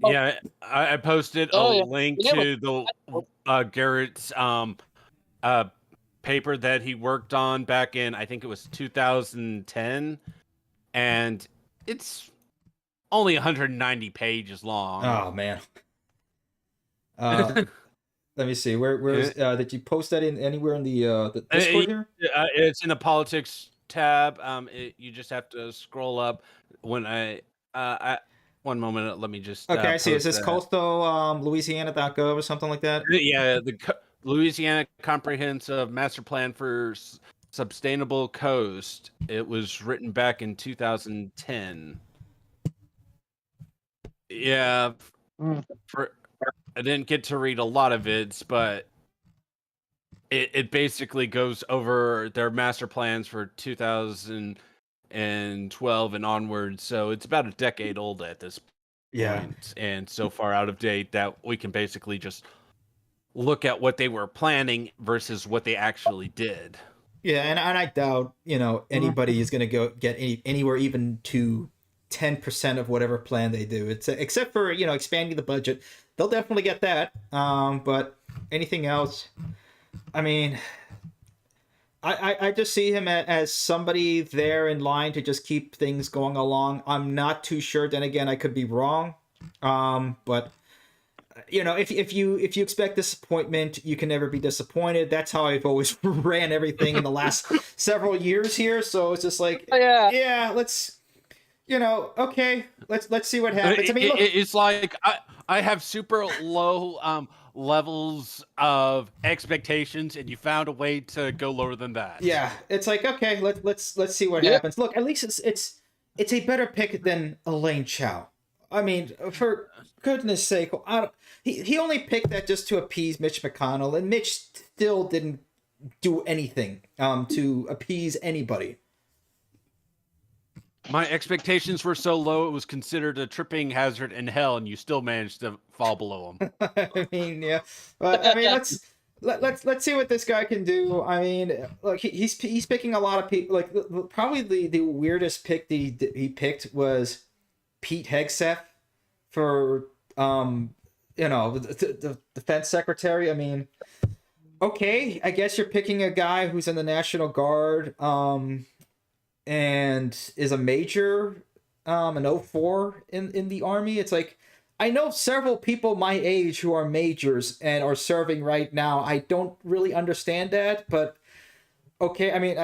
[SPEAKER 3] Yeah, I posted a link to the Garrett's paper that he worked on back in, I think it was 2010, and it's only 190 pages long.
[SPEAKER 1] Oh man. Let me see. Where is did you post that in anywhere in the Discord here?
[SPEAKER 3] It's in the politics tab. You just have to scroll up. When I one moment, let me just.
[SPEAKER 1] Okay, I see. Is this
[SPEAKER 3] that.
[SPEAKER 1] coastal Louisiana.gov or something like that?
[SPEAKER 3] Yeah, the Louisiana Comprehensive Master Plan for Sustainable Coast. It was written back in 2010. Yeah, I didn't get to read a lot of it, but it basically goes over their master plans for 2000 2012 and onwards. So it's about a decade old at this point, and so far out of date that we can basically just look at what they were planning versus what they actually did.
[SPEAKER 1] Yeah, and I doubt, anybody is going to go get anywhere even to 10% of whatever plan they do. It's except for, expanding the budget. They'll definitely get that. But anything else, I mean, I just see him as somebody there in line to just keep things going along. I'm not too sure. Then again, I could be wrong. But if you expect disappointment, you can never be disappointed. That's how I've always ran everything in the last several years here. So it's just like, let's, okay, let's see what happens. I mean, look,
[SPEAKER 3] it's like I have super low levels of expectations, and you found a way to go lower than that.
[SPEAKER 1] Yeah, it's like, okay, let's see what happens. Look, at least it's a better pick than Elaine Chow. I mean, for goodness sake, he only picked that just to appease Mitch McConnell, and Mitch still didn't do anything to appease anybody.
[SPEAKER 3] My expectations were so low, it was considered a tripping hazard in hell, and you still managed to fall below them.
[SPEAKER 1] I mean, yeah, but I mean, let's see what this guy can do. I mean, look, he's picking a lot of people. Like probably the weirdest pick that he picked was Pete Hegseth for the defense secretary. I mean, okay, I guess you're picking a guy who's in the National Guard and is a major an 04 in the Army. It's like, I know several people my age who are majors and are serving right now. I don't really understand that, but okay. I mean,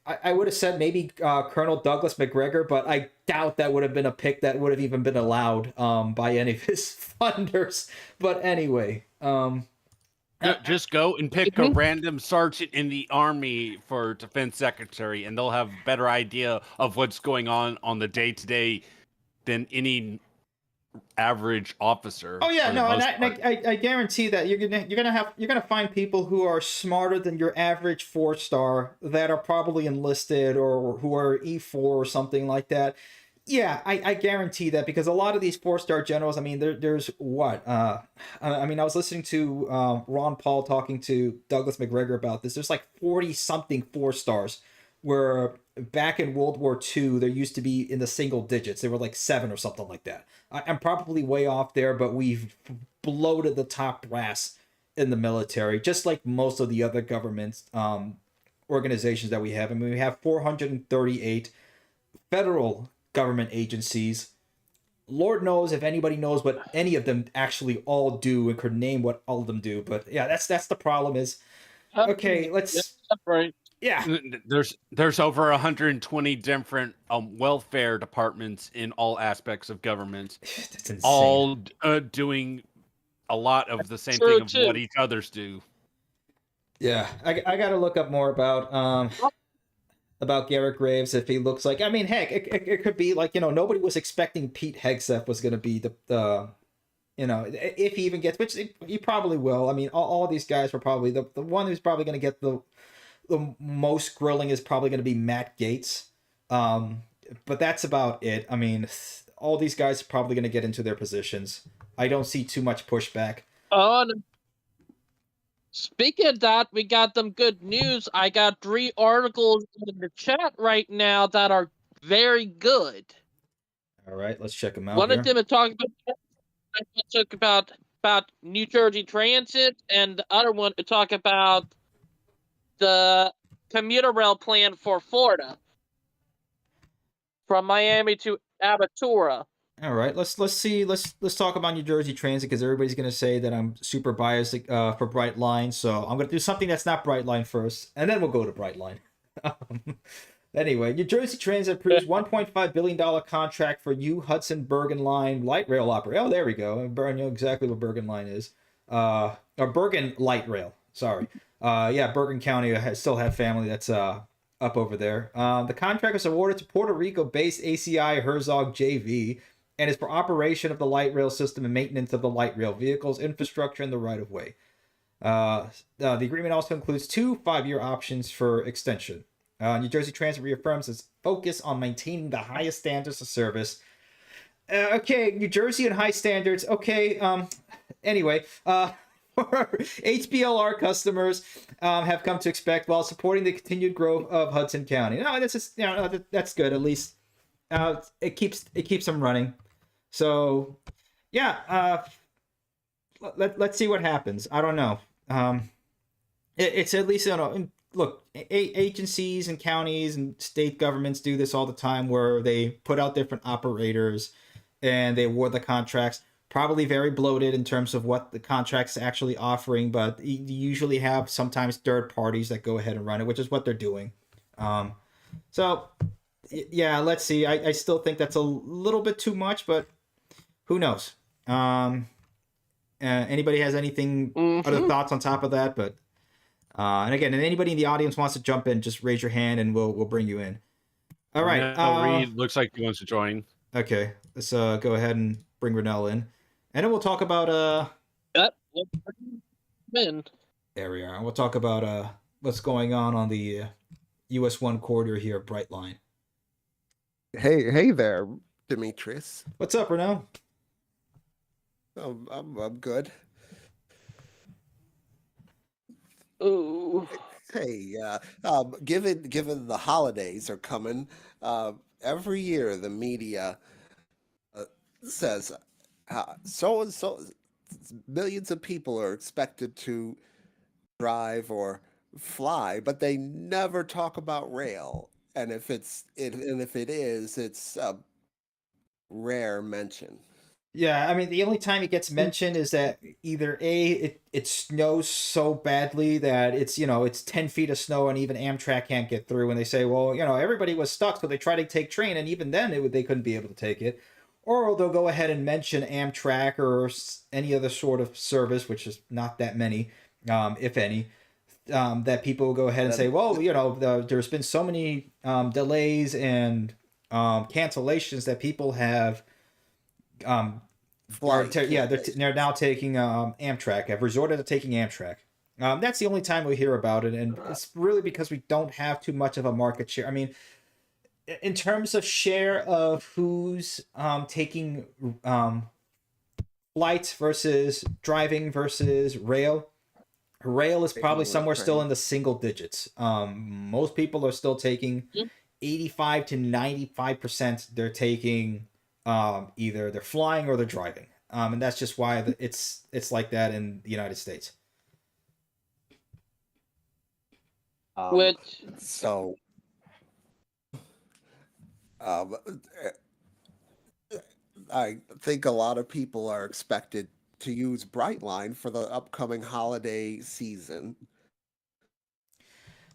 [SPEAKER 1] I would have said maybe Colonel Douglas McGregor, but I doubt that would have been a pick that would have even been allowed by any of his funders. But anyway,
[SPEAKER 3] just go and pick a random sergeant in the Army for defense secretary, and they'll have a better idea of what's going on the day-to-day than any average officer.
[SPEAKER 1] Oh yeah, no, and I guarantee that you're gonna find people who are smarter than your average 4-star that are probably enlisted or who are E4 or something like that. Yeah, I guarantee that, because a lot of these 4-star generals, I mean, there's what? I mean, I was listening to Ron Paul talking to Douglas McGregor about this. There's like 40-something 4-stars, where back in World War II, there used to be in the single digits. They were like 7 or something like that. I'm probably way off there, but we've bloated the top brass in the military, just like most of the other governments, organizations that we have. I mean, we have 438 federal government agencies. Lord knows if anybody knows what any of them actually all do and could name what all of them do. But yeah, that's the problem is, okay, let's...
[SPEAKER 2] Right.
[SPEAKER 1] Yeah.
[SPEAKER 3] There's over 120 different welfare departments in all aspects of government.
[SPEAKER 1] That's insane.
[SPEAKER 3] All doing a lot of the same thing of what each others do.
[SPEAKER 1] Yeah, I got to look up more about Garrett Graves, if he looks like... I mean, heck, it could be like, nobody was expecting Pete Hegseth was going to be the if he even gets, which he probably will. I mean, all these guys were probably... The one who's probably going to get the most grilling is probably going to be Matt Gaetz. But that's about it. I mean, all these guys are probably going to get into their positions. I don't see too much pushback.
[SPEAKER 2] Speaking of that, we got them good news. I got 3 articles in the chat right now that are very good.
[SPEAKER 1] All right, let's check them out.
[SPEAKER 2] One of them is talking about New Jersey Transit, and the other one to talk about the commuter rail plan for Florida, from Miami to Aventura.
[SPEAKER 1] All right, let's talk about New Jersey Transit, because everybody's gonna say that I'm super biased for Brightline. So I'm gonna do something that's not Brightline first, and then we'll go to Brightline. Anyway, New Jersey Transit approves $1.5 billion contract for new Hudson Bergen Line light rail operator. Oh, there we go. I know exactly what Bergen Line is. Or Bergen Light Rail. Sorry. Yeah, Bergen County still have family that's up over there. The contract was awarded to Puerto Rico-based ACI Herzog JV, and is for operation of the light rail system and maintenance of the light rail vehicles, infrastructure, and the right-of-way. The agreement also includes 2 5-year options for extension. New Jersey Transit reaffirms its focus on maintaining the highest standards of service. Okay, New Jersey and high standards. Okay, anyway, HBLR customers have come to expect while supporting the continued growth of Hudson County. No, this is that's good. At least it keeps them running. So yeah, let's see what happens. I don't know. It's at least look, agencies and counties and state governments do this all the time, where they put out different operators and they award the contracts. Probably very bloated in terms of what the contract's actually offering, but you usually have sometimes third parties that go ahead and run it, which is what they're doing. So yeah, let's see. I still think that's a little bit too much, but who knows? Anybody has anything other thoughts on top of that? But and again, and anybody in the audience wants to jump in, just raise your hand and we'll bring you in. All right.
[SPEAKER 3] Reed looks like he wants to join.
[SPEAKER 1] Okay, let's go ahead and bring Renell in, and then we'll talk about
[SPEAKER 2] Yep.
[SPEAKER 1] There we are. We'll talk about what's going on the US 1 corridor here at Brightline.
[SPEAKER 5] Hey there, Demetrius.
[SPEAKER 1] What's up, Renell?
[SPEAKER 5] I'm good.
[SPEAKER 2] Ooh.
[SPEAKER 5] Hey, given the holidays are coming, every year the media says so and so millions of people are expected to drive or fly, but they never talk about rail. And if it is, it's a rare mention.
[SPEAKER 1] Yeah, I mean, the only time it gets mentioned is that either it snows so badly that it's 10 feet of snow and even Amtrak can't get through, and they say, well, everybody was stuck, so they try to take train, and even then they couldn't be able to take it. Or they'll go ahead and mention Amtrak or any other sort of service, which is not that many, if any, that people will go ahead and say, well, there's been so many delays and cancellations that people have they're now taking Amtrak, have resorted to taking Amtrak. That's the only time we hear about it, and it's really because we don't have too much of a market share. I mean, in terms of share of who's taking flights versus driving versus rail is probably somewhere still in the single digits. Most people are still taking 85 to 95%. They're taking either they're flying or they're driving, and that's just why it's like that in the United States.
[SPEAKER 5] I think a lot of people are expected to use Brightline for the upcoming holiday season.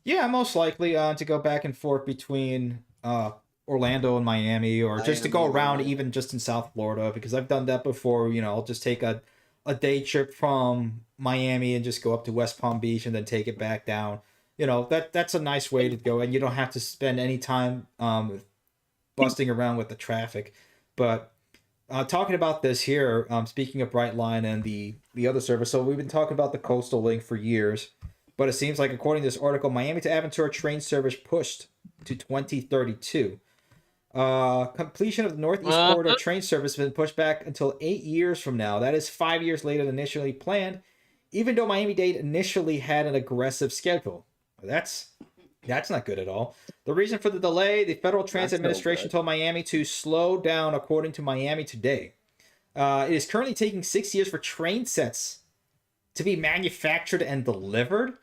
[SPEAKER 1] Yeah, most likely to go back and forth between Orlando and Miami, or just to go around even just in South Florida, because I've done that before. I'll just take a day trip from Miami and just go up to West Palm Beach and then take it back down. That's a nice way to go, and you don't have to spend any time busting around with the traffic. But talking about this here, speaking of Brightline and the other service, so we've been talking about the Coastal Link for years, but it seems like, according to this article, Miami to Aventura train service pushed to 2032. Completion of the Northeast Corridor train service has been pushed back until 8 years from now. That is 5 years later than initially planned, even though Miami-Dade initially had an aggressive schedule. That's not good at all. The reason for the delay, the Federal Transit Administration told Miami to slow down, according to Miami Today. It is currently taking 6 years for train sets to be manufactured and delivered.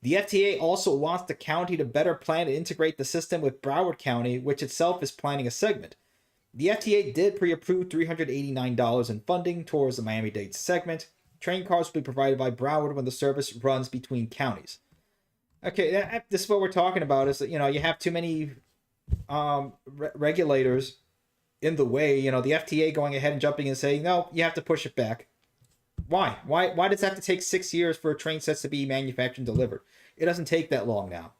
[SPEAKER 1] The FTA also wants the county to better plan to integrate the system with Broward County, which itself is planning a segment. The FTA did pre-approve $389 in funding towards the Miami-Dade segment. Train cars will be provided by Broward when the service runs between counties. Okay, this is what we're talking about, is that, you have too many regulators in the way. The FTA going ahead and jumping and saying, no, you have to push it back. Why? Why does it have to take 6 years for train sets to be manufactured and delivered? It doesn't take that long now.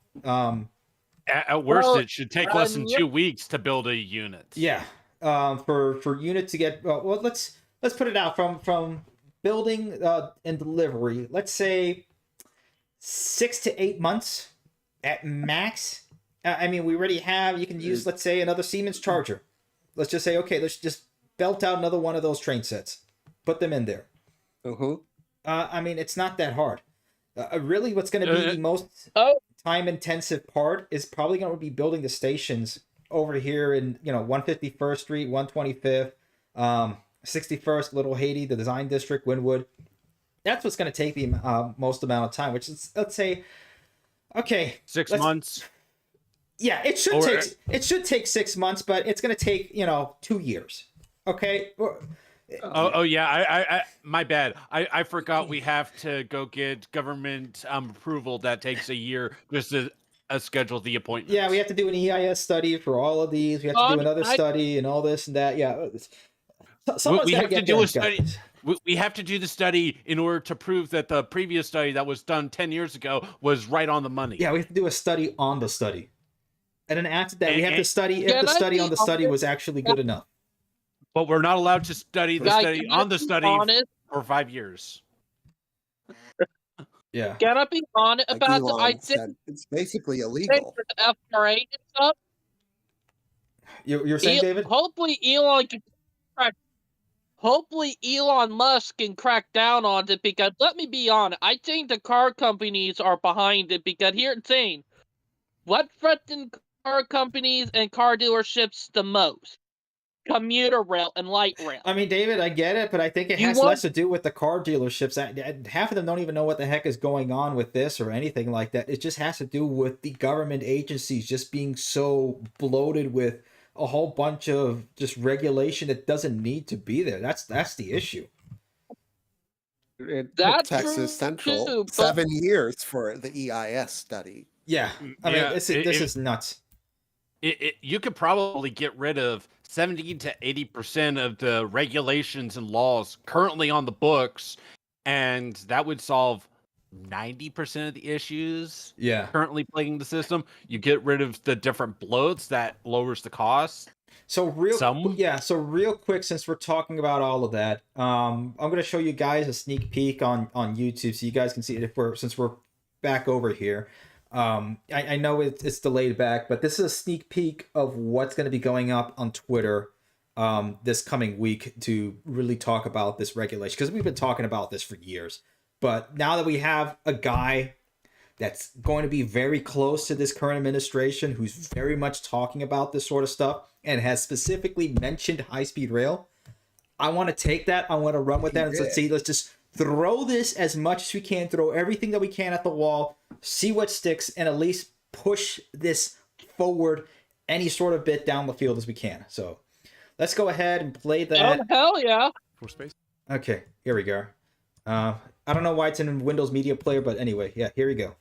[SPEAKER 3] At worst, it should take less than 2 weeks to build a unit.
[SPEAKER 1] Yeah. For unit to get let's put it out from building and delivery. Let's say 6 to 8 months at max. I mean, we already have. You can use, let's say, another Siemens charger. Let's just say, okay, let's just belt out another one of those train sets, put them in there. I mean, it's not that hard. Really, what's going to be the most time-intensive part is probably going to be building the stations over here in 151st Street, 125th, 61st, Little Haiti, the Design District, Wynwood. That's what's going to take the most amount of time, which is, let's say, okay,
[SPEAKER 3] 6 months.
[SPEAKER 1] Yeah, it should take 6 months, but it's going to take 2 years. Okay.
[SPEAKER 3] Oh yeah, I my bad. I forgot we have to go get government approval. That takes a year just to schedule the appointment.
[SPEAKER 1] Yeah, we have to do an EIS study for all of these. We have to do another study and all this and that. Yeah,
[SPEAKER 3] we have to do a study. We have to do the study in order to prove that the previous study that was done 10 years ago was right on the money.
[SPEAKER 1] Yeah, we have to do a study on the study, and then after that, we have to study if the study on the study was actually good enough.
[SPEAKER 3] But we're not allowed to study the study on the study for 5 years.
[SPEAKER 1] Yeah.
[SPEAKER 2] Can I be honest about it? I think
[SPEAKER 5] it's basically illegal.
[SPEAKER 2] The FRA and stuff.
[SPEAKER 1] You're saying, David?
[SPEAKER 2] Hopefully Elon Musk can crack down on it, because let me be honest, I think the car companies are behind it, because here's the thing. What threatens car companies and car dealerships the most? Commuter rail and light rail.
[SPEAKER 1] I mean, David, I get it, but I think it has less to do with the car dealerships. Half of them don't even know what the heck is going on with this or anything like that. It just has to do with the government agencies just being so bloated with a whole bunch of just regulation that doesn't need to be there. That's the issue.
[SPEAKER 5] It took Texas Central 7 years for the EIS study.
[SPEAKER 1] Yeah, I mean, this is nuts.
[SPEAKER 3] You could probably get rid of 70 to 80% of the regulations and laws currently on the books, and that would solve 90% of the issues currently plaguing the system. You get rid of the different bloats, that lowers the cost.
[SPEAKER 1] So real quick, since we're talking about all of that, I'm going to show you guys a sneak peek on YouTube so you guys can see it since we're back over here. I know it's delayed back, but this is a sneak peek of what's going to be going up on Twitter this coming week to really talk about this regulation, because we've been talking about this for years. But now that we have a guy that's going to be very close to this current administration, who's very much talking about this sort of stuff and has specifically mentioned high-speed rail, I want to take that. I want to run with that and let's just throw this as much as we can, throw everything that we can at the wall, see what sticks, and at least push this forward any sort of bit down the field as we can. So let's go ahead and play that.
[SPEAKER 2] Oh, hell yeah.
[SPEAKER 6] For space.
[SPEAKER 1] Okay, here we go. I don't know why it's in Windows Media Player, but anyway, yeah, here we go.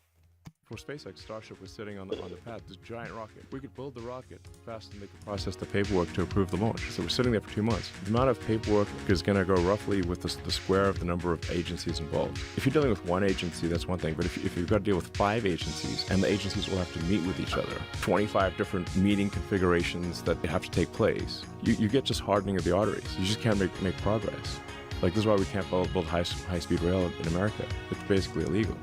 [SPEAKER 6] For SpaceX, Starship was sitting on the pad, this giant rocket. We could build the rocket fast and they could process the paperwork to approve the launch. So we're sitting there for 2 months. The amount of paperwork is going to go roughly with the square of the number of agencies involved. If you're dealing with one agency, that's one thing. But if you've got to deal with 5 agencies, and the agencies will have to meet with each other, 25 different meeting configurations that have to take place, you get just hardening of the arteries. You just can't make progress. Like, this is why we can't build high-speed rail in America. It's basically illegal.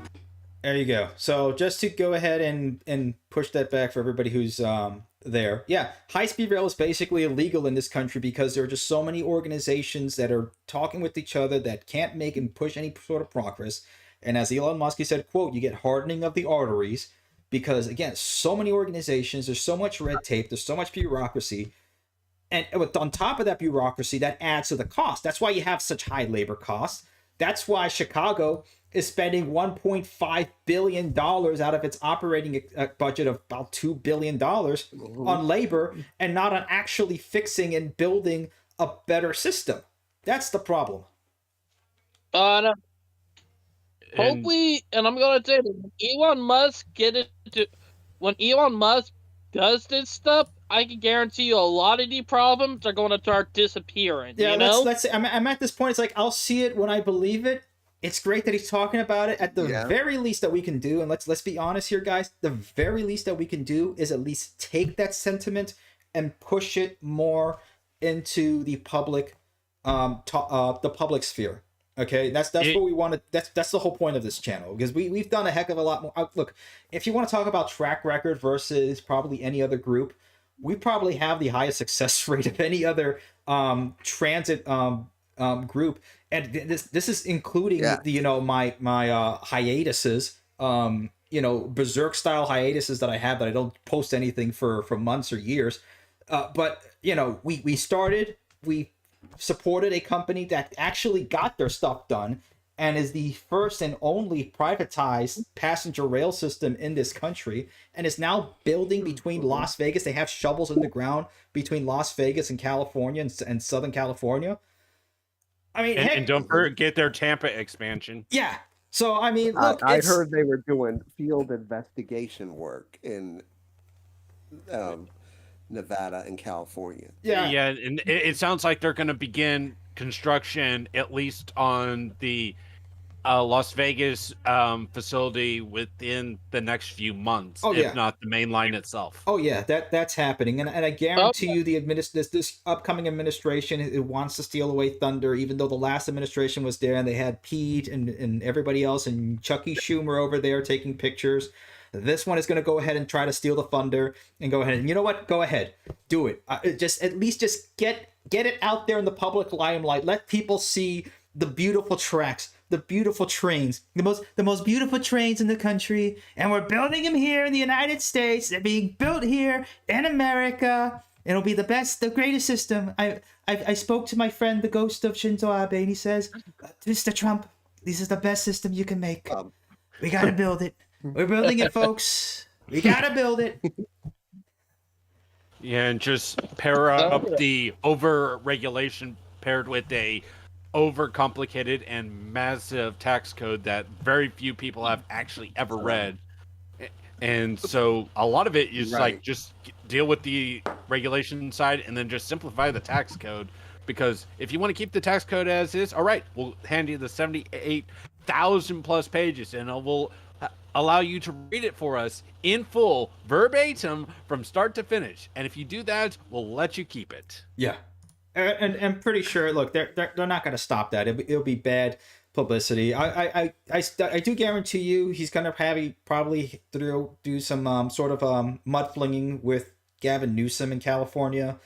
[SPEAKER 1] There you go. So just to go ahead and push that back for everybody who's there. Yeah, high-speed rail is basically illegal in this country because there are just so many organizations that are talking with each other that can't make and push any sort of progress. And as Elon Musk said, quote, you get hardening of the arteries because, again, so many organizations, there's so much red tape, there's so much bureaucracy. And on top of that bureaucracy, that adds to the cost. That's why you have such high labor costs. That's why Chicago is spending $1.5 billion out of its operating budget of about $2 billion on labor and not on actually fixing and building a better system. That's the problem.
[SPEAKER 2] Hopefully, and I'm going to say, when Elon Musk does this stuff, I can guarantee you a lot of these problems are going to start disappearing.
[SPEAKER 1] Yeah,
[SPEAKER 2] you know?
[SPEAKER 1] let's say, I'm at this point. It's like, I'll see it when I believe it. It's great that he's talking about it. At the very least that we can do, and let's be honest here, guys, the very least that we can do is at least take that sentiment and push it more into the public sphere. Okay, that's what we wanted. That's the whole point of this channel, because we've done a heck of a lot more. Look, if you want to talk about track record versus probably any other group, we probably have the highest success rate of any other transit group, and this is including the my hiatuses, berserk style hiatuses that I have that I don't post anything for months or years, but we started, we supported a company that actually got their stuff done and is the first and only privatized passenger rail system in this country, and is now building between Las Vegas. They have shovels in the ground between Las Vegas and California and Southern California. I mean,
[SPEAKER 3] and don't forget their Tampa expansion.
[SPEAKER 1] Yeah. So I mean, look,
[SPEAKER 5] I heard they were doing field investigation work in Nevada and California.
[SPEAKER 3] Yeah, and it sounds like they're going to begin construction at least on the Las Vegas facility within the next few months, if not the main line itself.
[SPEAKER 1] Oh yeah, that's happening, and I guarantee you, this upcoming administration, it wants to steal away thunder. Even though the last administration was there and they had Pete and everybody else and Chucky Schumer over there taking pictures, this one is going to go ahead and try to steal the thunder and go ahead and, you know what? Go ahead, do it. Just get it out there in the public limelight. Let people see the beautiful tracks, the beautiful trains, the most beautiful trains in the country, and we're building them here in the United States. They're being built here in America. It'll be the best, the greatest system. I spoke to my friend, the ghost of Shinzo Abe, and he says, Mr. Trump, this is the best system you can make. We gotta build it. We're building it, folks. We gotta build it.
[SPEAKER 3] Yeah, and just pair up the over-regulation paired with a overcomplicated and massive tax code that very few people have actually ever read. And so a lot of it is like just deal with the regulation side and then just simplify the tax code. Because if you want to keep the tax code as is, all right, we'll hand you the 78,000 plus pages and we'll allow you to read it for us in full, verbatim, from start to finish. And if you do that, we'll let you keep it.
[SPEAKER 1] Yeah. And I'm pretty sure, look, they're not going to stop that. It'll be bad publicity. I do guarantee you he's going to probably do some sort of mudflinging with Gavin Newsom in California.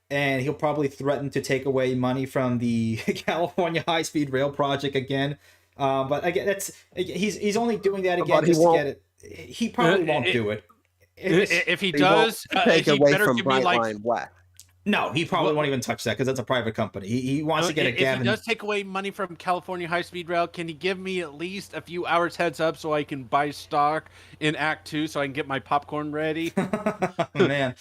[SPEAKER 1] And he'll probably threaten to take away money from the California high-speed rail project again. But again, he's only doing that again just to get it. He probably won't do it.
[SPEAKER 3] If he does,
[SPEAKER 5] take
[SPEAKER 3] he
[SPEAKER 5] away
[SPEAKER 3] better
[SPEAKER 5] from
[SPEAKER 3] give me
[SPEAKER 5] Brightline West.
[SPEAKER 1] No, he probably won't even touch that because that's a private company. He wants to get a Gavin.
[SPEAKER 3] If he does take away money from California high-speed rail, can he give me at least a few hours heads up so I can buy stock in Act 2 so I can get my popcorn ready?
[SPEAKER 1] Man.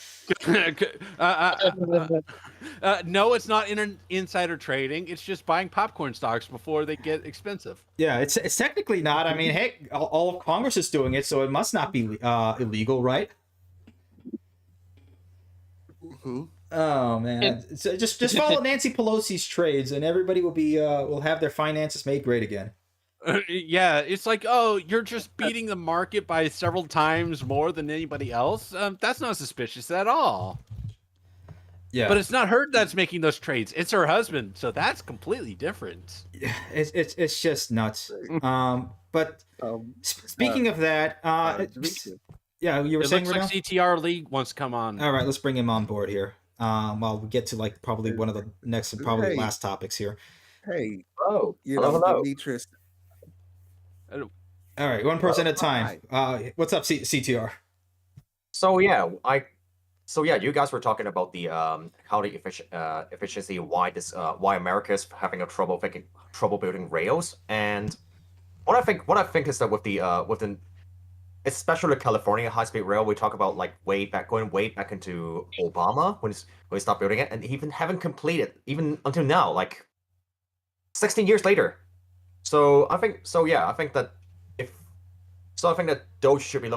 [SPEAKER 3] No, it's not insider trading. It's just buying popcorn stocks before they get expensive.
[SPEAKER 1] Yeah, it's technically not. I mean, hey, all of Congress is doing it, so it must not be illegal, right?
[SPEAKER 5] Mm-hmm.
[SPEAKER 1] Oh man! So just follow Nancy Pelosi's trades, and everybody will have their finances made great again.
[SPEAKER 3] Yeah, it's like, oh, you're just beating the market by several times more than anybody else. That's not suspicious at all.
[SPEAKER 1] Yeah,
[SPEAKER 3] but it's not her that's making those trades; it's her husband. So that's completely different.
[SPEAKER 1] It's just nuts. But speaking of that, yeah, you were saying
[SPEAKER 3] looks like CTR League wants to come on.
[SPEAKER 1] All right, let's bring him on board here. While we get to like probably one of the next and probably last topics here.
[SPEAKER 5] Hey,
[SPEAKER 7] hello.
[SPEAKER 5] Demetrius.
[SPEAKER 1] All right, one person at a time. What's up, CTR?
[SPEAKER 7] So yeah, you guys were talking about the how the efficiency, why America is having a trouble building rails, and what I think is that with the especially California high-speed rail, we talk about like going way back into Obama when he stopped building it, and even haven't completed even until now, like 16 years later. So I think that DOGE should be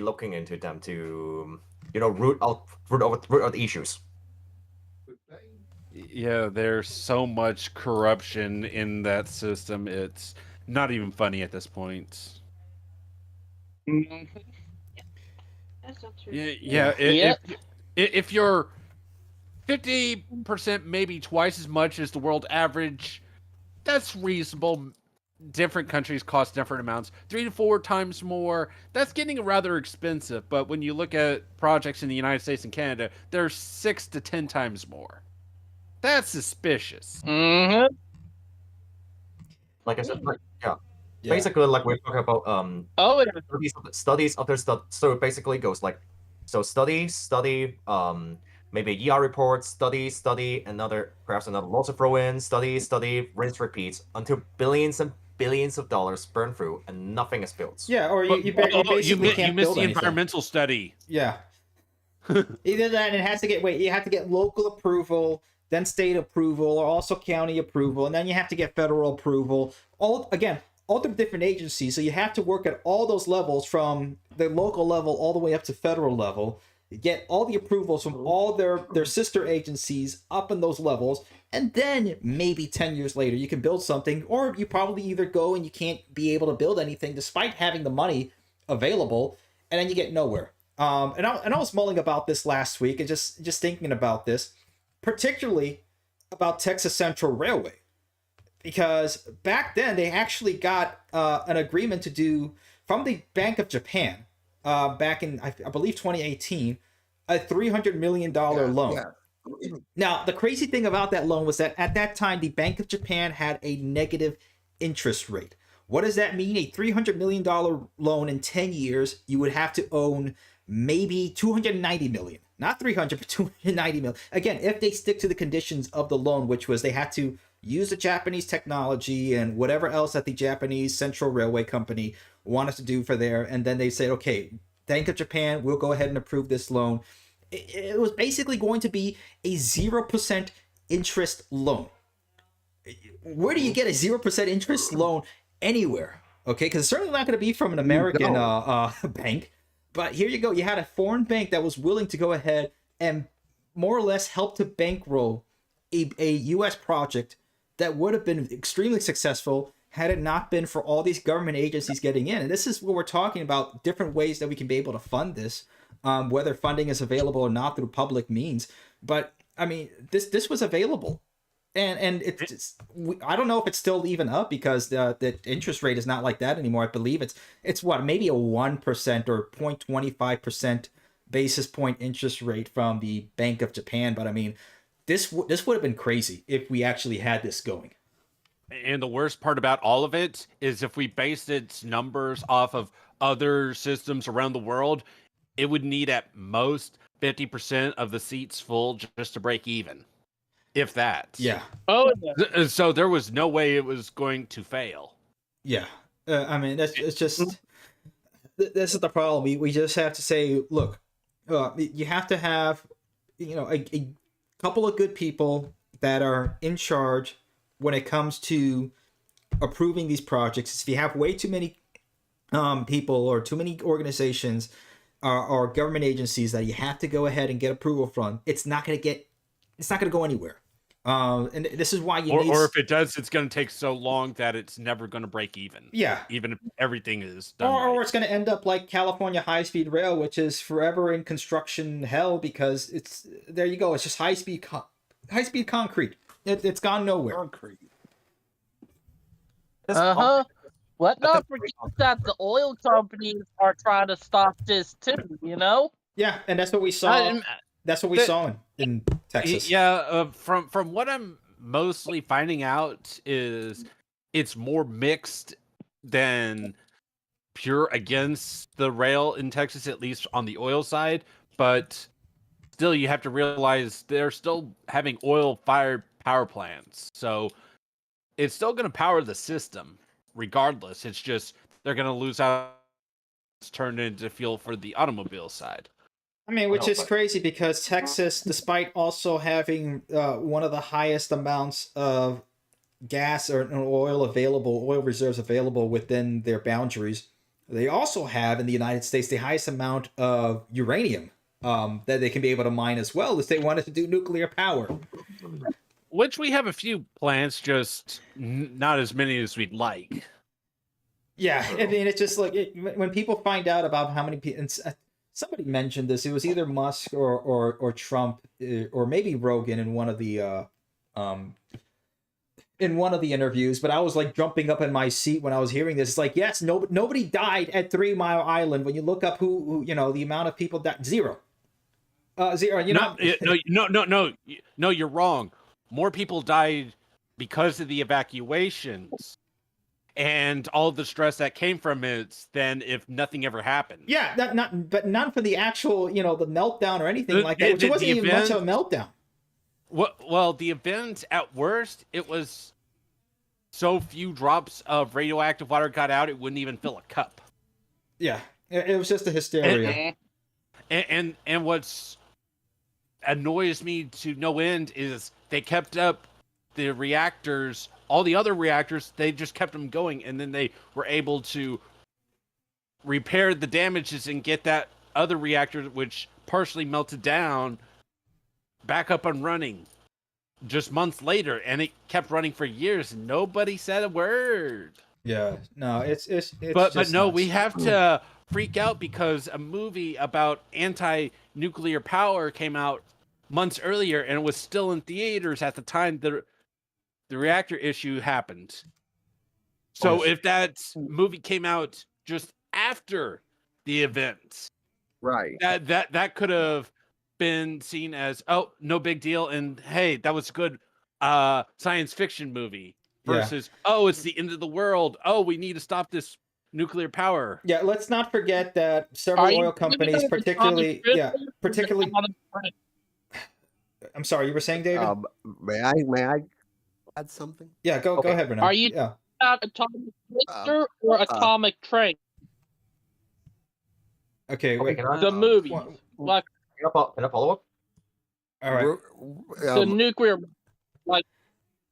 [SPEAKER 7] looking into them to root out the issues.
[SPEAKER 3] Yeah, there's so much corruption in that system. It's not even funny at this point.
[SPEAKER 2] That's not true.
[SPEAKER 3] Yeah. If you're 50%, maybe twice as much as the world average, that's reasonable. Different countries cost different amounts. 3 to 4 times more. That's getting rather expensive. But when you look at projects in the United States and Canada, they're 6 to 10 times more. That's suspicious.
[SPEAKER 2] Mm-hmm.
[SPEAKER 7] Like I said,
[SPEAKER 1] Yeah.
[SPEAKER 7] basically, like we're talking about
[SPEAKER 2] Oh, yeah.
[SPEAKER 7] studies after so it basically goes like, so study, maybe ER report, study, perhaps another loss to throw in, study, rinse, repeat until billions and billions of dollars burn through and nothing is built.
[SPEAKER 1] Yeah, or you basically can't
[SPEAKER 3] missed
[SPEAKER 1] build
[SPEAKER 3] the
[SPEAKER 1] anything.
[SPEAKER 3] environmental study.
[SPEAKER 1] Yeah. Either that, and it has to get you have to get local approval, then state approval, or also county approval, and then you have to get federal approval. All the different agencies. So you have to work at all those levels, from the local level all the way up to federal level. You get all the approvals from all their sister agencies up in those levels, and then maybe 10 years later you can build something, or you probably either go and you can't be able to build anything despite having the money available, and then you get nowhere. And I was mulling about this last week and just thinking about this, particularly about Texas Central Railway, because back then they actually got an agreement to do from the Bank of Japan back in I believe 2018, a $300 million loan.
[SPEAKER 5] Yeah.
[SPEAKER 1] Now the crazy thing about that loan was that at that time the Bank of Japan had a negative interest rate. What does that mean? A $300 million loan in 10 years, you would have to own maybe 290 million, not 300, but 290 million. Again, if they stick to the conditions of the loan, which was they had to use the Japanese technology and whatever else that the Japanese Central Railway Company wanted to do for there. And then they said, okay, Bank of Japan, we'll go ahead and approve this loan. It was basically going to be a 0% interest loan. Where do you get a 0% interest loan anywhere? Okay, because it's certainly not going to be from an American bank. But here you go. You had a foreign bank that was willing to go ahead and more or less help to bankroll a U.S. project that would have been extremely successful had it not been for all these government agencies getting in. And this is what we're talking about, different ways that we can be able to fund this, whether funding is available or not through public means. But, I mean, this was available. And it's I don't know if it's still even up, because the interest rate is not like that anymore. I believe it's what, maybe a 1% or 0.25% basis point interest rate from the Bank of Japan. But I mean, this would have been crazy if we actually had this going.
[SPEAKER 3] And the worst part about all of it is if we based its numbers off of other systems around the world, it would need at most 50% of the seats full just to break even. If that.
[SPEAKER 1] Yeah.
[SPEAKER 2] Oh,
[SPEAKER 3] So there was no way it was going to fail.
[SPEAKER 1] Yeah. I mean, it's just, this is the problem. We just have to say, look, you have to have, a couple of good people that are in charge when it comes to approving these projects. If you have way too many people or too many organizations or government agencies that you have to go ahead and get approval from, it's not going to go anywhere. And this is why you need...
[SPEAKER 3] Or if it does, it's going to take so long that it's never going to break even.
[SPEAKER 1] Yeah.
[SPEAKER 3] Even if everything is done
[SPEAKER 1] or
[SPEAKER 3] right.
[SPEAKER 1] it's going to end up like California high-speed rail, which is forever in construction hell, because it's... There you go. It's just high-speed concrete. It's gone nowhere.
[SPEAKER 5] Concrete.
[SPEAKER 2] uh-huh. Let's not forget that the oil companies are trying to stop this too,
[SPEAKER 1] Yeah, and that's what we saw. That's what we saw in Texas.
[SPEAKER 3] Yeah, from what I'm mostly finding out is it's more mixed than pure against the rail in Texas, at least on the oil side. But still, you have to realize they're still having oil-fired power plants. So it's still going to power the system regardless. It's just they're going to lose out. It's turned into fuel for the automobile side.
[SPEAKER 1] I mean, which is crazy, because Texas, despite also having one of the highest amounts of gas or oil reserves available within their boundaries, they also have in the United States the highest amount of uranium that they can be able to mine as well if they wanted to do nuclear power.
[SPEAKER 3] Which we have a few plants, just not as many as we'd like.
[SPEAKER 1] Yeah, I mean, it's just like when people find out about how many people... Somebody mentioned this. It was either Musk or Trump or maybe Rogan in one of the in one of the interviews, but I was like jumping up in my seat when I was hearing this. It's like, yes, nobody died at 3 Mile Island. When you look up who the amount of people that zero. Zero.
[SPEAKER 3] No, you're wrong. More people died because of the evacuations and all the stress that came from it than if nothing ever happened.
[SPEAKER 1] Yeah, but not for the actual, the meltdown or anything like that, which it wasn't even much of a meltdown.
[SPEAKER 3] Well, the event, at worst, it was so few drops of radioactive water got out, it wouldn't even fill a cup.
[SPEAKER 1] Yeah, it was just a hysteria.
[SPEAKER 3] And what's annoys me to no end is they kept up the reactors, all the other reactors, they just kept them going, and then they were able to repair the damages and get that other reactor, which partially melted down, back up and running just months later, and it kept running for years and nobody said a word.
[SPEAKER 1] Yeah, no, it's
[SPEAKER 3] but
[SPEAKER 1] just
[SPEAKER 3] no,
[SPEAKER 1] nuts.
[SPEAKER 3] we have to freak out because a movie about anti-nuclear power came out months earlier and it was still in theaters at the time the reactor issue happened. So if that movie came out just after the event,
[SPEAKER 5] Right.
[SPEAKER 3] that could have been seen as, oh, no big deal, and hey, that was a good science fiction movie versus, oh, it's the end of the world, oh, we need to stop this nuclear power.
[SPEAKER 1] Yeah, let's not forget that several oil companies, particularly. I'm sorry, you were saying, David?
[SPEAKER 5] May I add something?
[SPEAKER 1] Yeah, go ahead, Renee.
[SPEAKER 2] Are you atomic twister or atomic train?
[SPEAKER 1] Okay, wait.
[SPEAKER 2] The movie.
[SPEAKER 7] Can I follow up?
[SPEAKER 1] All right.
[SPEAKER 2] The nuclear.
[SPEAKER 1] All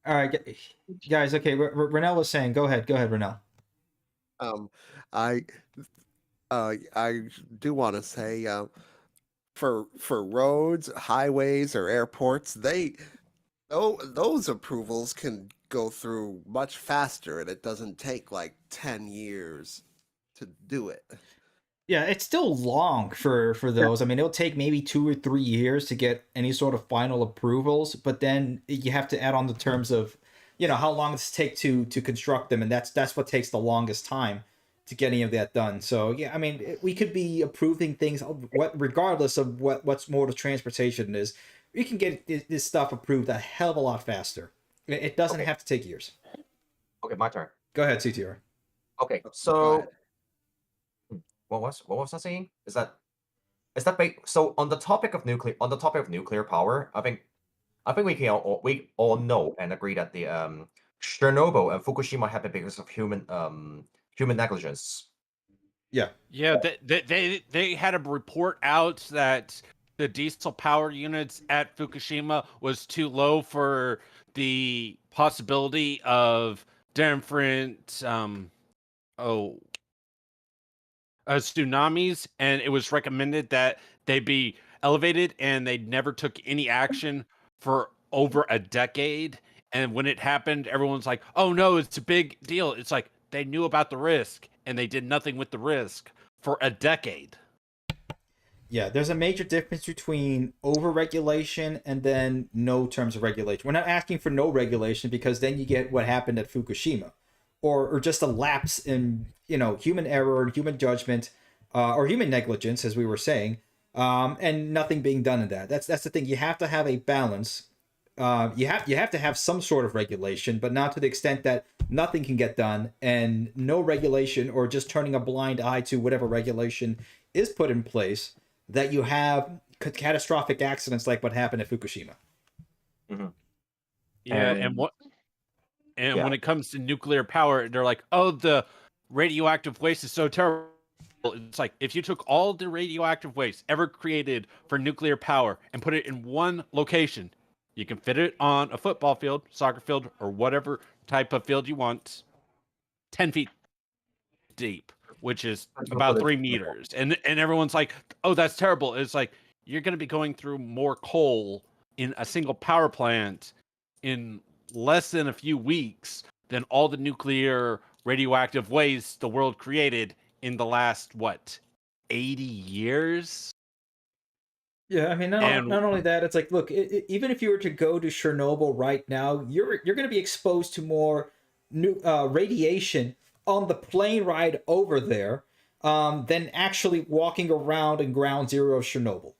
[SPEAKER 1] right, guys. Okay, Renell was saying. Go ahead, Renell.
[SPEAKER 5] I do want to say, for roads, highways, or airports, those approvals can go through much faster, and it doesn't take like 10 years to do it.
[SPEAKER 1] Yeah, it's still long for those. I mean, it'll take maybe 2 or 3 years to get any sort of final approvals, but then you have to add on the terms of, how long it's take to construct them, and that's what takes the longest time to get any of that done. So yeah, I mean, we could be approving things regardless of what's mode of transportation is. We can get this stuff approved a hell of a lot faster. It doesn't have to take years.
[SPEAKER 7] Okay, my turn.
[SPEAKER 1] Go ahead, CTR.
[SPEAKER 7] Okay, so what was I saying? Is that so on the topic of nuclear power, I think we all know and agree that the Chernobyl and Fukushima happened because of human negligence.
[SPEAKER 1] Yeah.
[SPEAKER 3] They had a report out that the diesel power units at Fukushima was too low for the possibility of different tsunamis, and it was recommended that they be elevated, and they never took any action for over a decade. And when it happened, everyone's like, oh no, it's a big deal. It's like they knew about the risk and they did nothing with the risk for a decade.
[SPEAKER 1] Yeah, there's a major difference between over-regulation and then no terms of regulation. We're not asking for no regulation because then you get what happened at Fukushima, or just a lapse in human error, human judgment, or human negligence, as we were saying, and nothing being done in that. That's the thing. You have to have a balance. You have to have some sort of regulation, but not to the extent that nothing can get done, and no regulation, or just turning a blind eye to whatever regulation is put in place, that you have catastrophic accidents like what happened at Fukushima.
[SPEAKER 7] Mm-hmm.
[SPEAKER 3] Yeah, when it comes to nuclear power, they're like, oh, the radioactive waste is so terrible. It's like, if you took all the radioactive waste ever created for nuclear power and put it in one location, you can fit it on a football field, soccer field, or whatever type of field you want, 10 feet deep, which is about 3 meters. And everyone's like, oh, that's terrible. It's like, you're going to be going through more coal in a single power plant in less than a few weeks than all the nuclear radioactive waste the world created in the last, 80 years?
[SPEAKER 1] Yeah, I mean,
[SPEAKER 3] And-
[SPEAKER 1] not only that, it's like, look, even if you were to go to Chernobyl right now, you're going to be exposed to more new radiation on the plane ride over there than actually walking around in ground zero of Chernobyl.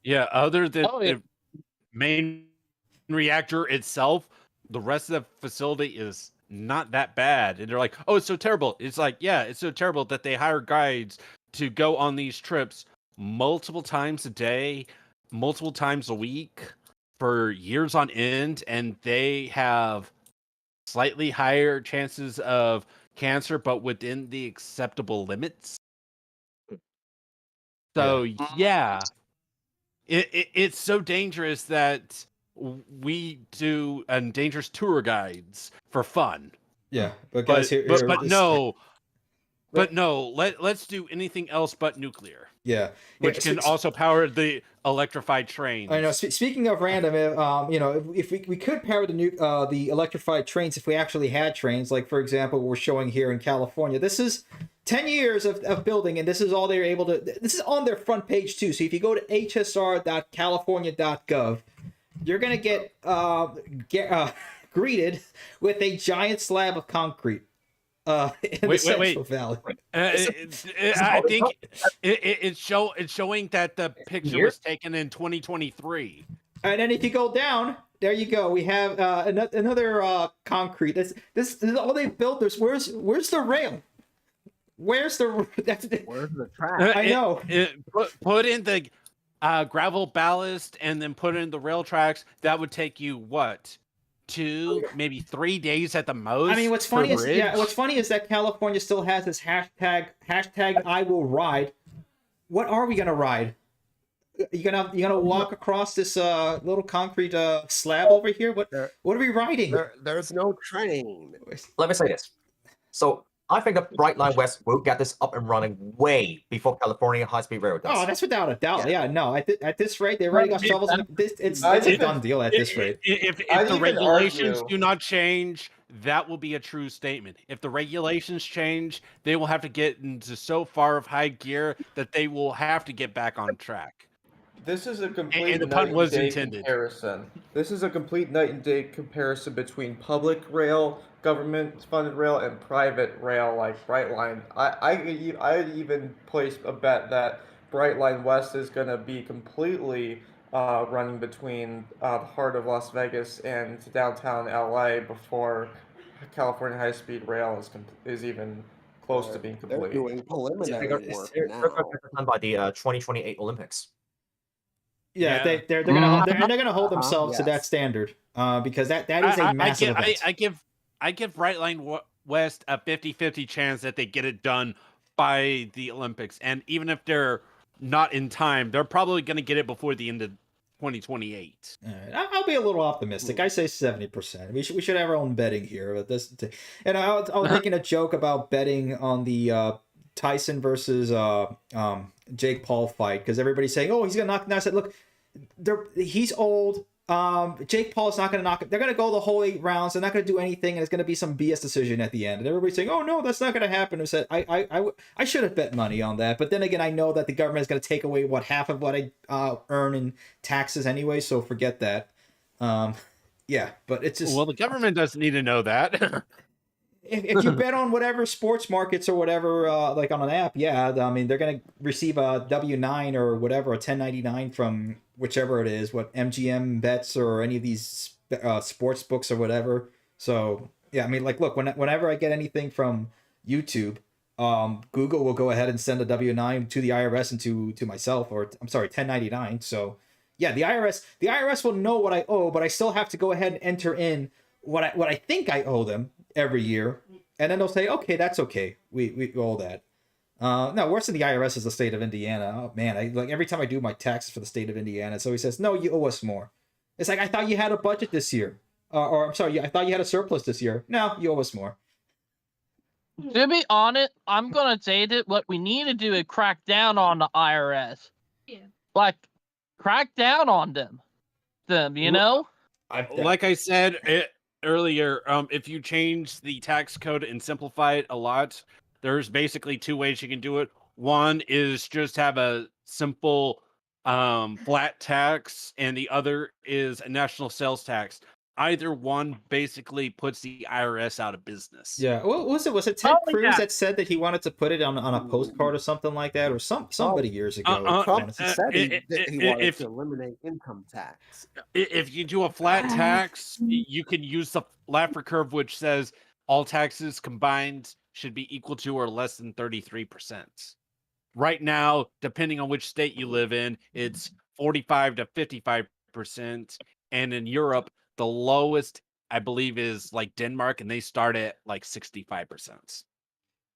[SPEAKER 3] Yeah, other than
[SPEAKER 2] Oh, yeah.
[SPEAKER 3] the main reactor itself, the rest of the facility is not that bad. And they're like, oh, it's so terrible. It's like, yeah, it's so terrible that they hire guides to go on these trips multiple times a day, multiple times a week for years on end, and they have slightly higher chances of cancer, but within the acceptable limits. So yeah, it's so dangerous that we do dangerous tour guides for fun.
[SPEAKER 1] Yeah, but guys,
[SPEAKER 3] But
[SPEAKER 1] this-
[SPEAKER 3] no,
[SPEAKER 1] Right.
[SPEAKER 3] but no. Let's do anything else but nuclear,
[SPEAKER 1] yeah,
[SPEAKER 3] which
[SPEAKER 1] Yeah,
[SPEAKER 3] can also power the electrified trains.
[SPEAKER 1] I know. Speaking of random, if we could power the electrified trains if we actually had trains, like for example, we're showing here in California. This is 10 years of building, and this is all they're able to. This is on their front page too. So if you go to hsr.california.gov, you're gonna get greeted with a giant slab of concrete in the Central Valley.
[SPEAKER 3] I think it's showing that the picture was taken in 2023.
[SPEAKER 1] And then if you go down, there you go. We have another concrete. This is all they built. Where's the rail? Where's the
[SPEAKER 5] Where's the track?
[SPEAKER 1] I know.
[SPEAKER 3] Put in the gravel ballast and then put in the rail tracks. That would take you what? 2, maybe 3 days at the most.
[SPEAKER 1] I mean, what's funny
[SPEAKER 3] per
[SPEAKER 1] is
[SPEAKER 3] bridge?
[SPEAKER 1] what's funny is that California still has this hashtag I will ride. What are we gonna ride? You gonna walk across this little concrete slab over here? What are we riding?
[SPEAKER 5] There's no train.
[SPEAKER 7] Let me say this. So I think the Bright Line West will get this up and running way before California High-Speed Rail does.
[SPEAKER 1] Oh, that's without a doubt. Yeah, no. At this rate, they already got shovels. It's a done deal at this rate.
[SPEAKER 3] If
[SPEAKER 4] I'd
[SPEAKER 3] the
[SPEAKER 4] even
[SPEAKER 3] regulations
[SPEAKER 4] argue-
[SPEAKER 3] do not change, that will be a true statement. If the regulations change, they will have to get into so far of high gear that they will have to get back on track.
[SPEAKER 4] This is a complete
[SPEAKER 3] And the pun
[SPEAKER 4] night
[SPEAKER 3] was
[SPEAKER 4] and day
[SPEAKER 3] intended.
[SPEAKER 4] comparison. This is a complete night and day comparison between public rail, government-funded rail, and private rail like Brightline. I'd even place a bet that Brightline West is going to be completely running between the heart of Las Vegas and downtown LA before California high-speed rail is even close to being
[SPEAKER 5] They're
[SPEAKER 4] complete.
[SPEAKER 5] doing preliminary work
[SPEAKER 7] They're
[SPEAKER 5] now.
[SPEAKER 7] done by the 2028 Olympics.
[SPEAKER 1] Yeah,
[SPEAKER 3] Yeah.
[SPEAKER 1] they're gonna hold themselves to that
[SPEAKER 5] Yes.
[SPEAKER 1] standard because that is a massive event.
[SPEAKER 3] I give Right Line West a 50-50 chance that they get it done by the Olympics, and even if they're not in time, they're probably going to get it before the end of 2028.
[SPEAKER 1] All right, I'll be a little optimistic. I say 70%. We should have our own betting here. But and I was making a joke about betting on the Tyson versus Jake Paul fight because everybody's saying, "Oh, he's gonna knock him down." I said, "Look, he's old. Jake Paul's not gonna knock him. They're gonna go the whole 8 rounds. They're not gonna do anything, and it's gonna be some BS decision at the end." And everybody's saying, "Oh no, that's not gonna happen." I said, I should have bet money on that, but then again, I know that the government is gonna take away half of what I earn in taxes anyway, so forget that. Yeah, but it's just
[SPEAKER 3] Well, the government doesn't need to know that.
[SPEAKER 1] if you bet on whatever sports markets or whatever, like on an app, yeah, I mean they're gonna receive a W-9 or whatever, a 1099 from whichever it is, what MGM bets or any of these sports books or whatever. So yeah, I mean, like, look, whenever I get anything from YouTube, Google will go ahead and send a W-9 to the IRS and to myself, or I'm sorry, 1099. So yeah, the IRS will know what I owe, but I still have to go ahead and enter in what I think I owe them every year, and then they'll say, okay, that's okay, we owe that. No, worse than the IRS is the state of Indiana. Oh man, like every time I do my taxes for the state of Indiana, so he says, no, you owe us more. It's like, I thought you had a budget this year, or I'm sorry, I thought you had a surplus this year. No, you owe us more.
[SPEAKER 2] To be honest, I'm gonna say that what we need to do is crack down on the IRS.
[SPEAKER 8] Yeah.
[SPEAKER 2] Like, crack down on them. You know?
[SPEAKER 3] Like I said earlier, if you change the tax code and simplify it a lot, there's basically 2 ways you can do it. One is just have a simple flat tax, and the other is a national sales tax. Either one basically puts the IRS out of business.
[SPEAKER 1] Yeah, what was it? Was it Ted
[SPEAKER 2] Oh,
[SPEAKER 1] Cruz
[SPEAKER 2] yeah.
[SPEAKER 1] that said that he wanted to put it on a postcard or something like that, or somebody years ago?
[SPEAKER 5] Trump
[SPEAKER 1] wanted to-
[SPEAKER 5] said he wanted
[SPEAKER 3] if
[SPEAKER 5] to eliminate income tax.
[SPEAKER 3] if you do a flat tax, you can use the Laffer curve, which says all taxes combined should be equal to or less than 33%. Right now, depending on which state you live in, it's 45 to 55%, and in Europe, the lowest I believe is like Denmark, and they start at like 65%.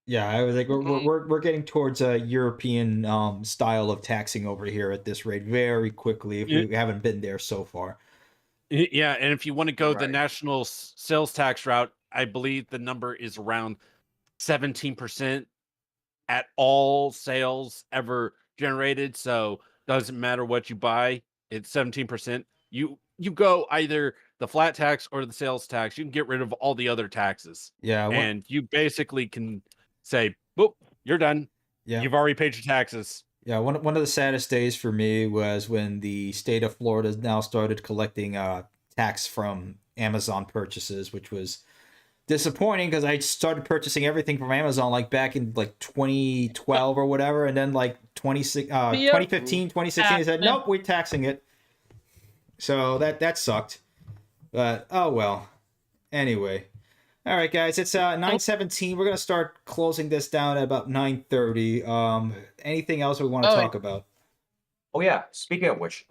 [SPEAKER 1] Yeah, I was like, we're getting towards a European style of taxing over here at this rate very quickly. If we haven't been there so far.
[SPEAKER 3] Yeah, and if you want to go the
[SPEAKER 5] Right.
[SPEAKER 3] national sales tax route, I believe the number is around 17% at all sales ever generated. So doesn't matter what you buy, it's 17%. You go either the flat tax or the sales tax. You can get rid of all the other taxes.
[SPEAKER 1] Yeah,
[SPEAKER 3] And you basically can say, boop, you're done.
[SPEAKER 1] yeah.
[SPEAKER 3] You've already paid your taxes.
[SPEAKER 1] Yeah, one of the saddest days for me was when the state of Florida now started collecting tax from Amazon purchases, which was disappointing because I started purchasing everything from Amazon like back in like 2012 or whatever, and then like 2015, 2016, they said, nope, we're taxing it. So that sucked. But oh well. Anyway. All right, guys, it's 9:17. We're gonna start closing this down at about 9:30. Anything else we want to talk about?
[SPEAKER 7] Oh yeah. Speaking of which,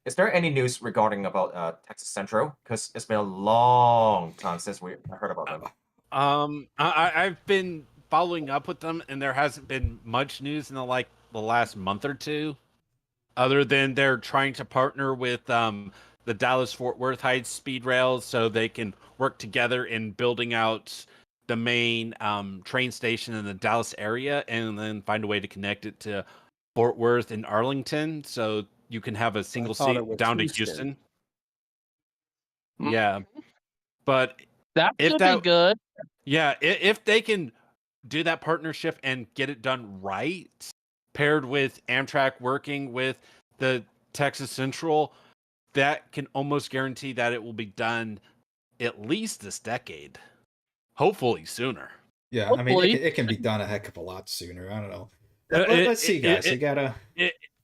[SPEAKER 7] is there any news regarding about Texas Central? Because it's been a long time since we heard about them.
[SPEAKER 3] I've been following up with them, and there hasn't been much news in the last month or two, other than they're trying to partner with the Dallas-Fort Worth high-speed rails so they can work together in building out the main train station in the Dallas area, and then find a way to connect it to Fort Worth and Arlington, so you can have a single
[SPEAKER 5] thought it
[SPEAKER 3] seat
[SPEAKER 5] was
[SPEAKER 3] down to
[SPEAKER 5] Houston.
[SPEAKER 3] Houston. Yeah, but
[SPEAKER 2] That
[SPEAKER 3] if
[SPEAKER 2] should
[SPEAKER 3] that
[SPEAKER 2] be good.
[SPEAKER 3] yeah, if they can do that partnership and get it done right, paired with Amtrak working with the Texas Central, that can almost guarantee that it will be done at least this decade. Hopefully sooner.
[SPEAKER 1] Yeah, I mean,
[SPEAKER 2] Hopefully.
[SPEAKER 1] it can be done a heck of a lot sooner. I don't know.
[SPEAKER 3] Uh,
[SPEAKER 1] Let's see, guys.
[SPEAKER 3] it-
[SPEAKER 1] You gotta.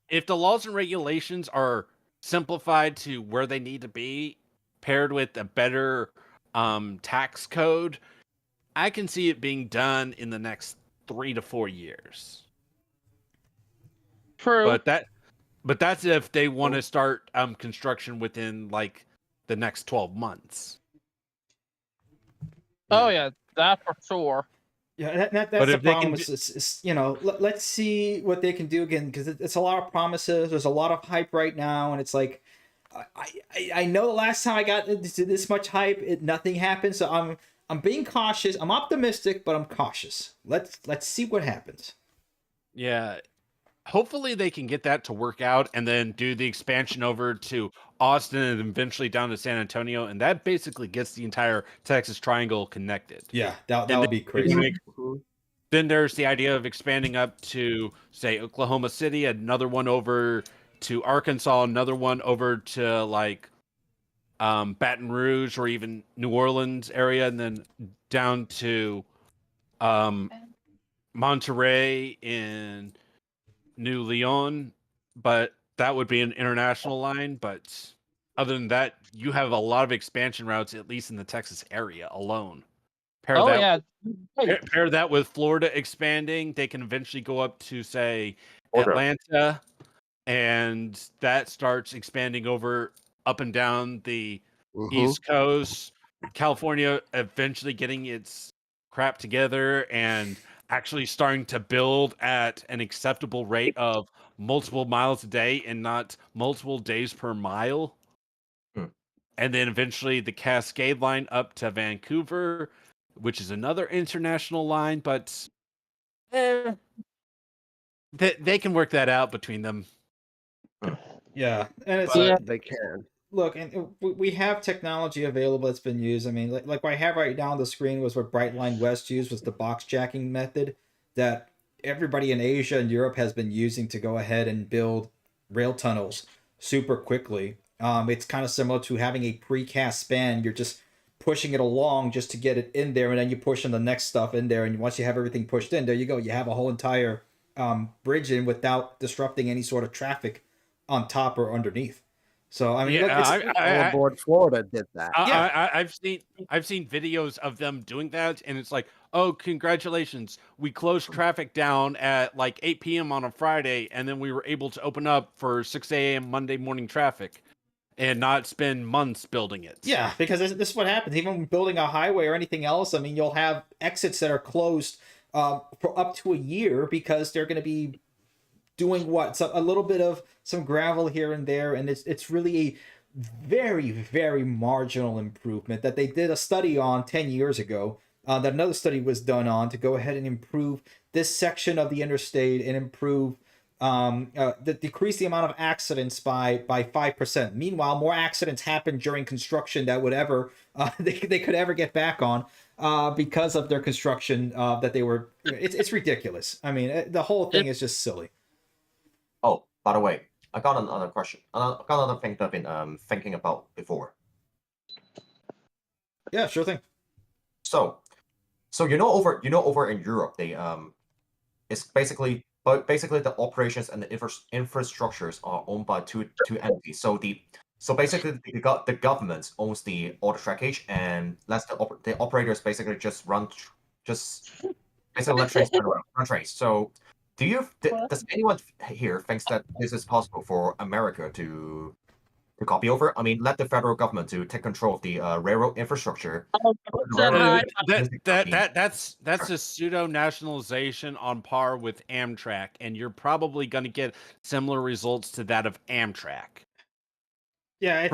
[SPEAKER 3] If the laws and regulations are simplified to where they need to be, paired with a better tax code, I can see it being done in the next 3 to 4 years.
[SPEAKER 2] True.
[SPEAKER 3] But that's if they want to start construction within like the next 12 months.
[SPEAKER 2] Oh yeah, that for sure.
[SPEAKER 1] Yeah, that's
[SPEAKER 3] But
[SPEAKER 1] the
[SPEAKER 3] if they
[SPEAKER 1] problem.
[SPEAKER 3] can
[SPEAKER 1] Is let's see what they can do again, because it's a lot of promises. There's a lot of hype right now, and it's like, I know the last time I got this much hype, nothing happened. So I'm being cautious. I'm optimistic, but I'm cautious. Let's see what happens.
[SPEAKER 3] Yeah. Hopefully they can get that to work out and then do the expansion over to Austin and eventually down to San Antonio, and that basically gets the entire Texas Triangle connected.
[SPEAKER 1] Yeah, that
[SPEAKER 3] And
[SPEAKER 1] would be crazy.
[SPEAKER 3] Then there's the idea of expanding up to, say, Oklahoma City, another one over to Arkansas, another one over to like Baton Rouge or even New Orleans area, and then down to Monterey in New Leon. But that would be an international line. But other than that, you have a lot of expansion routes, at least in the Texas area alone. Pair
[SPEAKER 2] Oh
[SPEAKER 3] that
[SPEAKER 2] yeah.
[SPEAKER 3] pair that with Florida expanding, they can eventually go up to, say,
[SPEAKER 7] Florida.
[SPEAKER 3] Atlanta, and that starts expanding over up and down the East Coast. California eventually getting its crap together and actually starting to build at an acceptable rate of multiple miles a day and not multiple days per mile. And then eventually the Cascade line up to Vancouver, which is another international line, but they can work that out between them.
[SPEAKER 1] Yeah, and it's
[SPEAKER 5] They can.
[SPEAKER 1] look, and we have technology available that's been used. I mean, like what I have right now on the screen was what Brightline West used, was the box jacking method that everybody in Asia and Europe has been using to go ahead and build rail tunnels super quickly. It's kind of similar to having a precast span. You're just pushing it along just to get it in there, and then you push in the next stuff in there. And once you have everything pushed in, there you go. You have a whole entire bridge in without disrupting any sort of traffic on top or underneath. So I mean, look, it's,
[SPEAKER 5] All aboard Florida did that.
[SPEAKER 3] I've seen videos of them doing that, and it's like, oh, congratulations, we closed traffic down at like 8 p.m. on a Friday, and then we were able to open up for 6 a.m. Monday morning traffic, and not spend months building it.
[SPEAKER 1] Yeah, because this is what happens. Even when building a highway or anything else, I mean, you'll have exits that are closed for up to a year because they're going to be doing what? So a little bit of some gravel here and there, and it's really a very, very marginal improvement that they did a study on 10 years ago, that another study was done on to go ahead and improve this section of the interstate and improve decrease the amount of accidents by 5%. Meanwhile, more accidents happen during construction that would ever they could ever get back on because of their construction that they were. It's ridiculous. I mean, the whole thing is just silly.
[SPEAKER 7] Oh, by the way, I got another question. I got another thing that I've been thinking about before.
[SPEAKER 1] Yeah, sure thing.
[SPEAKER 7] So over in Europe, they it's basically the operations and the infrastructures are owned by two entities. So basically the government owns all the trackage, and the operators basically just basically let trains run trains. So does anyone here thinks that this is possible for America to copy over? I mean, let the federal government to take control of the railroad infrastructure.
[SPEAKER 3] That's a pseudo nationalization on par with Amtrak, and you're probably going to get similar results to that of Amtrak.
[SPEAKER 1] Yeah,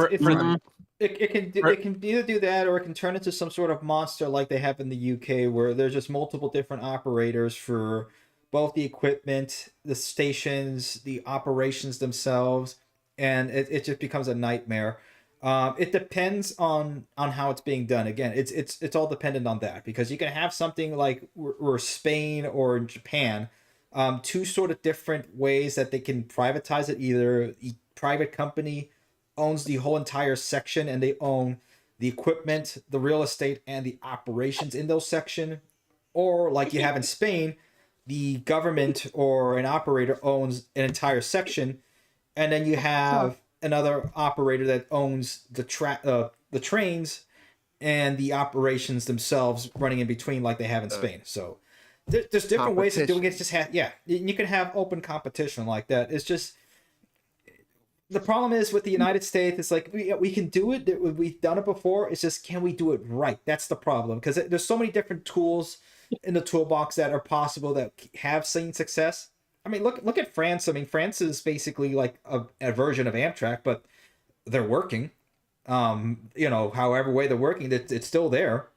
[SPEAKER 1] it can either do that, or it can turn into some sort of monster like they have in the UK, where there's just multiple different operators for both the equipment, the stations, the operations themselves, and it just becomes a nightmare. It depends on how it's being done. Again, it's all dependent on that, because you can have something like or Spain or Japan, two sort of different ways that they can privatize it. Either a private company owns the whole entire section and they own the equipment, the real estate, and the operations in those section, or like you have in Spain, the government or an operator owns an entire section, and then you have another operator that owns the trains and the operations themselves running in between, like they have in Spain. So there's different ways of doing it. It's just you can have open competition like that. It's just the problem is with the United States. It's like we can do it. We've done it before. It's just, can we do it right? That's the problem, because there's so many different tools in the toolbox that are possible that have seen success. I mean, look at France. I mean, France is basically like a version of Amtrak, but they're working. However way they're working, it's still there.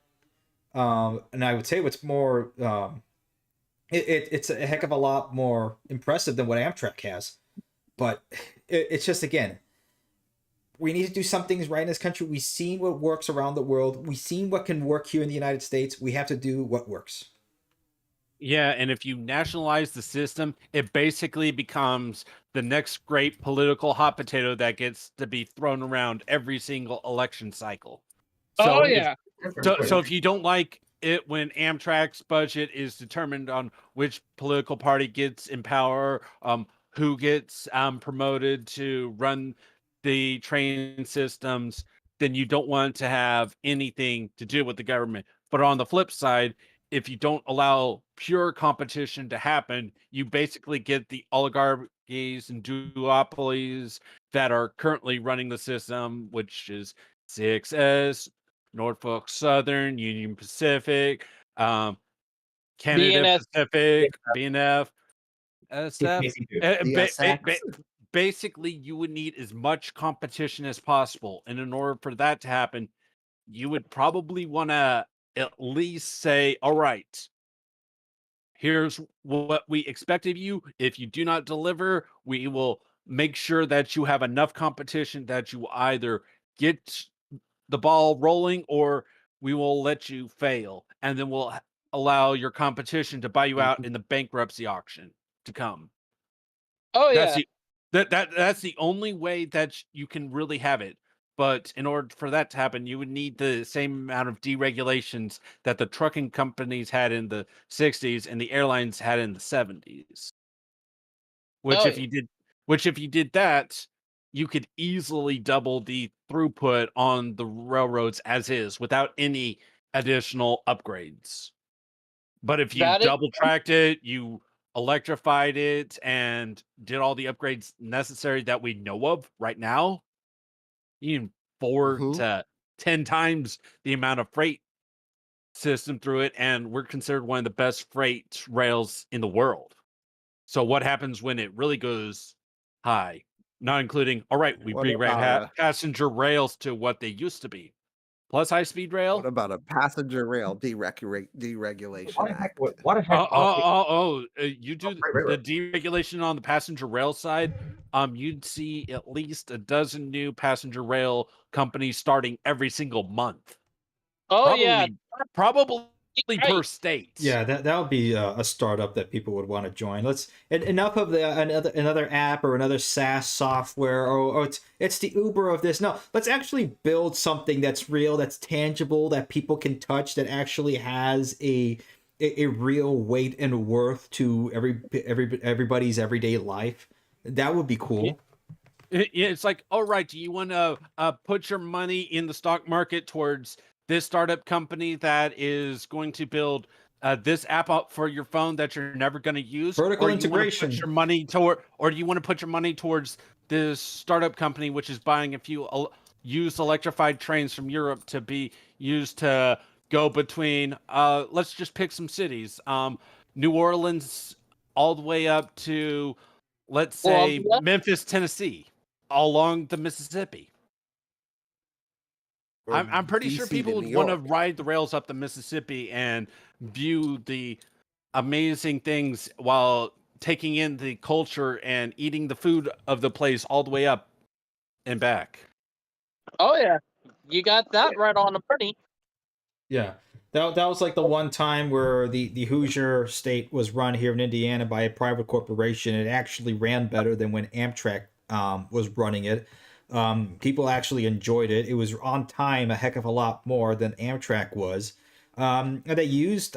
[SPEAKER 1] And I would say what's more, it's a heck of a lot more impressive than what Amtrak has. But it's just, again, we need to do some things right in this country. We've seen what works around the world. We've seen what can work here in the United States. We have to do what works.
[SPEAKER 3] Yeah, and if you nationalize the system, it basically becomes the next great political hot potato that gets to be thrown around every single election cycle. So so if you don't like it when Amtrak's budget is determined on which political party gets in power, who gets promoted to run the train systems, then you don't want to have anything to do with the government. But on the flip side, if you don't allow pure competition to happen, you basically get the oligarchies and duopolies that are currently running the system, which is 6S, Norfolk Southern, Union Pacific, Canada
[SPEAKER 2] BNS.
[SPEAKER 3] Pacific, BNF, SF.
[SPEAKER 5] DSX.
[SPEAKER 3] Basically, you would need as much competition as possible. And in order for that to happen, you would probably want to at least say, all right, here's what we expect of you. If you do not deliver, we will make sure that you have enough competition that you either get the ball rolling or we will let you fail. And then we'll allow your competition to buy you out in the bankruptcy auction to come.
[SPEAKER 2] Oh,
[SPEAKER 3] That's
[SPEAKER 2] yeah.
[SPEAKER 3] That's the only way that you can really have it. But in order for that to happen, you would need the same amount of deregulations that the trucking companies had in the 60s and the airlines had in the 70s. Which
[SPEAKER 2] Oh,
[SPEAKER 3] if you did which if you did that, you could easily double the throughput on the railroads as is without any additional upgrades. But if you
[SPEAKER 2] that is
[SPEAKER 3] double tracked it, you electrified it, and did all the upgrades necessary that we know of right now, you can 4
[SPEAKER 5] Mhm.
[SPEAKER 3] to 10 times the amount of freight system through it, and we're considered one of the best freight rails in the world. So what happens when it really goes high? Not including, all right, we
[SPEAKER 5] What
[SPEAKER 3] bring back
[SPEAKER 5] about a
[SPEAKER 3] passenger rails to what they used to be, plus high speed
[SPEAKER 5] what
[SPEAKER 3] rail.
[SPEAKER 5] about a passenger rail deregulation act?
[SPEAKER 7] What the heck?
[SPEAKER 3] You do
[SPEAKER 7] Wait, wait,
[SPEAKER 3] the
[SPEAKER 7] wait.
[SPEAKER 3] deregulation on the passenger rail side. You'd see at least a dozen new passenger rail companies starting every single month.
[SPEAKER 2] Oh yeah,
[SPEAKER 3] Probably per
[SPEAKER 2] right.
[SPEAKER 3] state.
[SPEAKER 1] Yeah, that would be a startup that people would want to join. Enough of the another app or another SaaS software or it's the Uber of this. No, let's actually build something that's real, that's tangible, that people can touch, that actually has a real weight and worth to everybody's everyday life. That would be cool.
[SPEAKER 3] It's like, all right, do you want to put your money in the stock market towards this startup company that is going to build this app up for your phone that you're never going to use,
[SPEAKER 1] Vertical
[SPEAKER 3] or do you want to put
[SPEAKER 1] integration.
[SPEAKER 3] your money toward, or do you want to put your money towards this startup company which is buying a few used electrified trains from Europe to be used to go between let's just pick some cities, New Orleans all the way up to, let's say,
[SPEAKER 2] Columbia.
[SPEAKER 3] Memphis, Tennessee, along the Mississippi.
[SPEAKER 5] Or
[SPEAKER 3] I'm pretty sure
[SPEAKER 5] DC
[SPEAKER 3] people
[SPEAKER 5] to
[SPEAKER 3] would
[SPEAKER 5] New
[SPEAKER 3] want to
[SPEAKER 5] York?
[SPEAKER 3] ride the rails up the Mississippi and view the amazing things while taking in the culture and eating the food of the place all the way up and back.
[SPEAKER 2] Oh yeah, you got that right on the money.
[SPEAKER 1] Yeah. That was like the one time where the Hoosier state was run here in Indiana by a private corporation. It actually ran better than when Amtrak was running it. People actually enjoyed it. It was on time a heck of a lot more than Amtrak was. And they used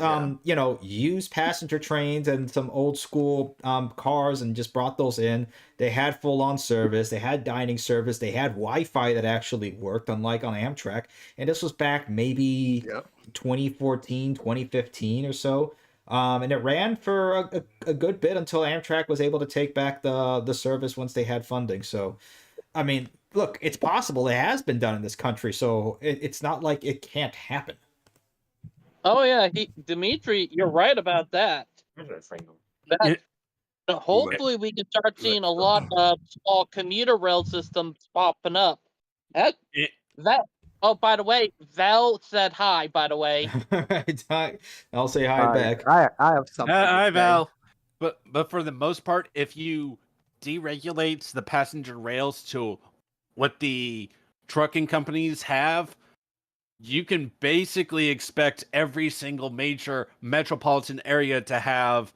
[SPEAKER 1] used passenger trains and some old school cars and just brought those in. They had full on service. They had dining service. They had Wi-Fi that actually worked, unlike on Amtrak. And this was back maybe
[SPEAKER 5] Yep.
[SPEAKER 1] 2014, 2015 or so. And it ran for a good bit until Amtrak was able to take back the service once they had funding. So, I mean, look, it's possible. It has been done in this country, so it's not like it can't happen.
[SPEAKER 2] Oh yeah, Dimitri, you're right about that. That hopefully we can start seeing a lot of small commuter rail systems popping up. Heck, that. Oh, by the way, Val said hi. By the way,
[SPEAKER 1] I'll say hi back.
[SPEAKER 5] I have something to
[SPEAKER 3] Hi,
[SPEAKER 5] say.
[SPEAKER 3] Val. But for the most part, if you deregulate the passenger rails to what the trucking companies have, you can basically expect every single major metropolitan area to have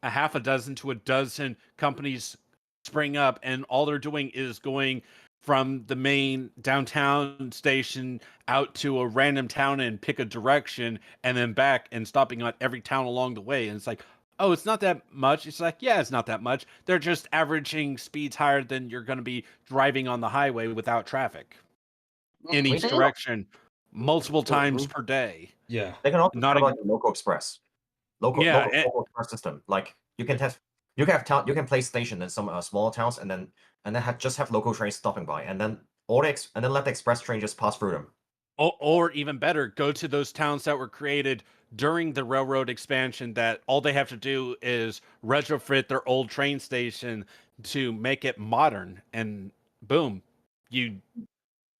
[SPEAKER 3] a half a dozen to a dozen companies spring up, and all they're doing is going from the main downtown station out to a random town and pick a direction and then back and stopping at every town along the way. And it's like, oh, it's not that much. It's like, yeah, it's not that much. They're just averaging speeds higher than you're going to be driving on the highway without traffic in each direction multiple times per day.
[SPEAKER 1] Yeah.
[SPEAKER 7] They can also
[SPEAKER 3] Not
[SPEAKER 7] have like a local express, local express system. Like you can place station in some smaller towns, and then just have local trains stopping by, and then and then let the express train just pass through them.
[SPEAKER 3] Or even better, go to those towns that were created during the railroad expansion that all they have to do is retrofit their old train station to make it modern, and boom, you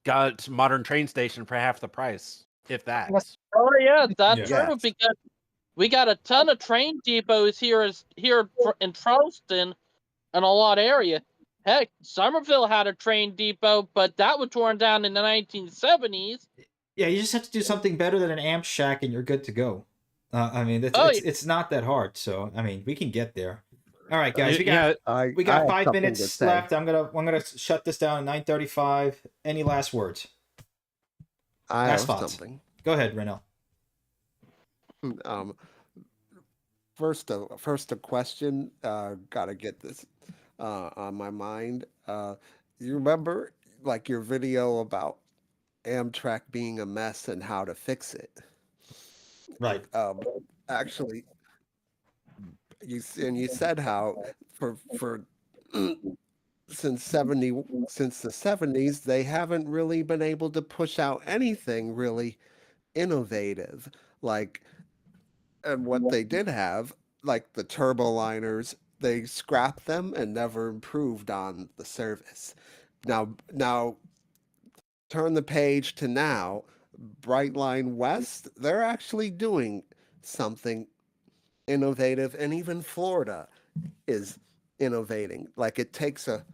[SPEAKER 3] got modern train station for half the price, if that.
[SPEAKER 2] oh yeah, that's
[SPEAKER 1] Yeah.
[SPEAKER 2] true because we got a ton of train depots here in Charleston and a lot of area. Heck, Somerville had a train depot, but that was torn down in the 1970s.
[SPEAKER 1] Yeah, you just have to do something better than an amp shack and you're good to go. I mean,
[SPEAKER 2] Oh,
[SPEAKER 1] it's not that hard. So, I mean, we can get there. All right, guys, we got
[SPEAKER 3] yeah,
[SPEAKER 1] we
[SPEAKER 5] I
[SPEAKER 1] got
[SPEAKER 5] have
[SPEAKER 1] 5
[SPEAKER 5] something to
[SPEAKER 1] minutes
[SPEAKER 5] say.
[SPEAKER 1] left. I'm gonna shut this down at 9:35. Any last words?
[SPEAKER 5] I
[SPEAKER 1] Last
[SPEAKER 5] have
[SPEAKER 1] thoughts.
[SPEAKER 5] something.
[SPEAKER 1] Go ahead, Renell.
[SPEAKER 5] Um, first a question. Gotta get this on my mind. You remember like your video about Amtrak being a mess and how to fix it?
[SPEAKER 1] Right.
[SPEAKER 5] Actually, you said how for since the 70s they haven't really been able to push out anything really innovative, like, and what they did have, like the turboliners, they scrapped them and never improved on the service. Now turn the page to now, Brightline West, they're actually doing something innovative, and even Florida is innovating. Like, it takes a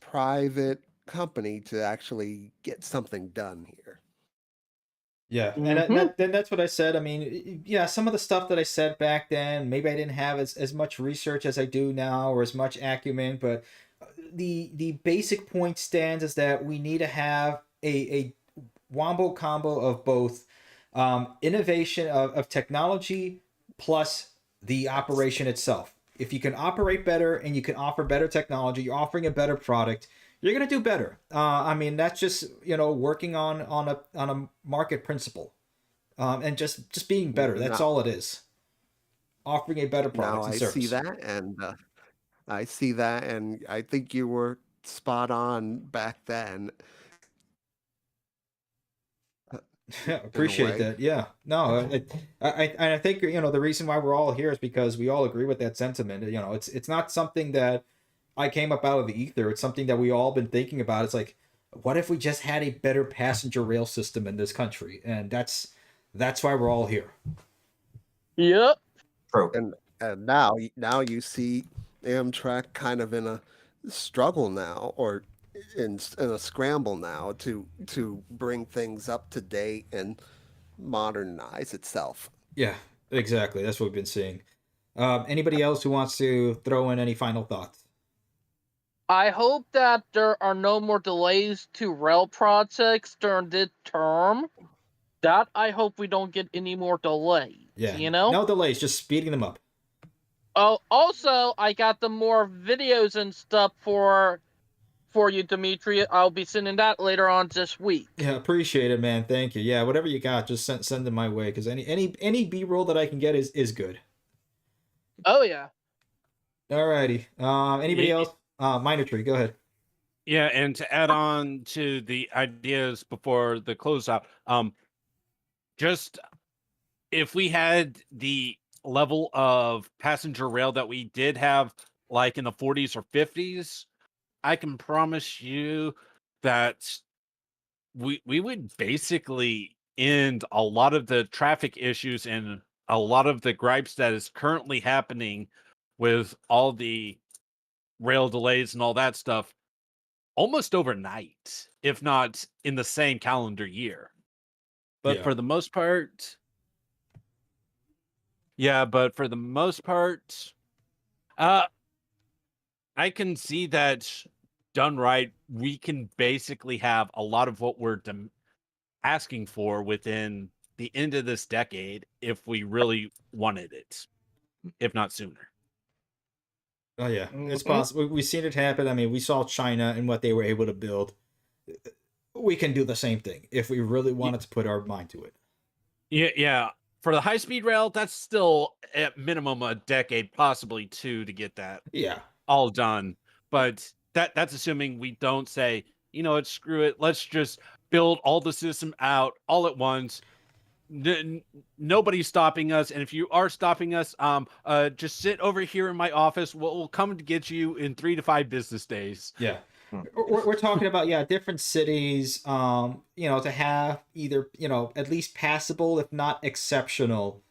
[SPEAKER 5] private company to actually get something done here.
[SPEAKER 1] Yeah, and
[SPEAKER 2] Mhm.
[SPEAKER 1] that's what I said. I mean, yeah, some of the stuff that I said back then, maybe I didn't have as much research as I do now, or as much acumen, but the basic point stands is that we need to have a wombo combo of both innovation of technology plus the operation itself. If you can operate better and you can offer better technology, you're offering a better product, you're gonna do better. I mean, that's just working on a market principle, and just being better. That's
[SPEAKER 5] Now,
[SPEAKER 1] all it is. Offering a better
[SPEAKER 5] now
[SPEAKER 1] product and
[SPEAKER 5] I see
[SPEAKER 1] service.
[SPEAKER 5] that, and I see that, and I think you were spot on back then, in a
[SPEAKER 1] Appreciate
[SPEAKER 5] way.
[SPEAKER 1] that. Yeah. No, I think the reason why we're all here is because we all agree with that sentiment. It's not something that I came up out of the ether. It's something that we all been thinking about. It's like, what if we just had a better passenger rail system in this country? And that's why we're all here.
[SPEAKER 2] Yep.
[SPEAKER 7] True.
[SPEAKER 5] And now you see Amtrak kind of in a struggle now, or in a scramble now to bring things up to date and modernize itself.
[SPEAKER 1] Yeah, exactly. That's what we've been seeing. Anybody else who wants to throw in any final thoughts?
[SPEAKER 2] I hope that there are no more delays to rail projects during this term. That I hope we don't get any more delays.
[SPEAKER 1] Yeah,
[SPEAKER 2] You know.
[SPEAKER 1] no delays, just speeding them up.
[SPEAKER 2] Oh, also, I got the more videos and stuff for you, Dimitri. I'll be sending that later on this week.
[SPEAKER 1] Yeah, appreciate it, man. Thank you. Yeah, whatever you got, just send them my way because any B-roll that I can get is good.
[SPEAKER 2] Oh yeah.
[SPEAKER 1] Alrighty. Anybody else? Minor Tree, go ahead.
[SPEAKER 3] yeah, and to add on to the ideas before the closeout, just if we had the level of passenger rail that we did have like in the 40s or 50s, I can promise you that we would basically end a lot of the traffic issues and a lot of the gripes that is currently happening with all the rail delays and all that stuff almost overnight, if not in the same calendar year. But
[SPEAKER 1] Yeah.
[SPEAKER 3] for the most part, uh, I can see that done right, we can basically have a lot of what we're asking for within the end of this decade if we really wanted it, if not sooner.
[SPEAKER 1] Oh yeah, it's
[SPEAKER 2] Mhm.
[SPEAKER 1] possible. We've seen it happen. I mean, we saw China and what they were able to build. We can do the same thing if we really wanted to put our mind to it.
[SPEAKER 3] Yeah. For the high speed rail, that's still at minimum a decade, possibly two, to get that
[SPEAKER 1] Yeah.
[SPEAKER 3] all done. But that's assuming we don't say, you know what, screw it. Let's just build all the system out all at once. Nobody's stopping us, and if you are stopping us, just sit over here in my office. We'll come to get you in 3 to 5 business days.
[SPEAKER 1] Yeah.
[SPEAKER 7] Hmm.
[SPEAKER 1] We're talking about different cities, to have either at least passable, if not exceptional,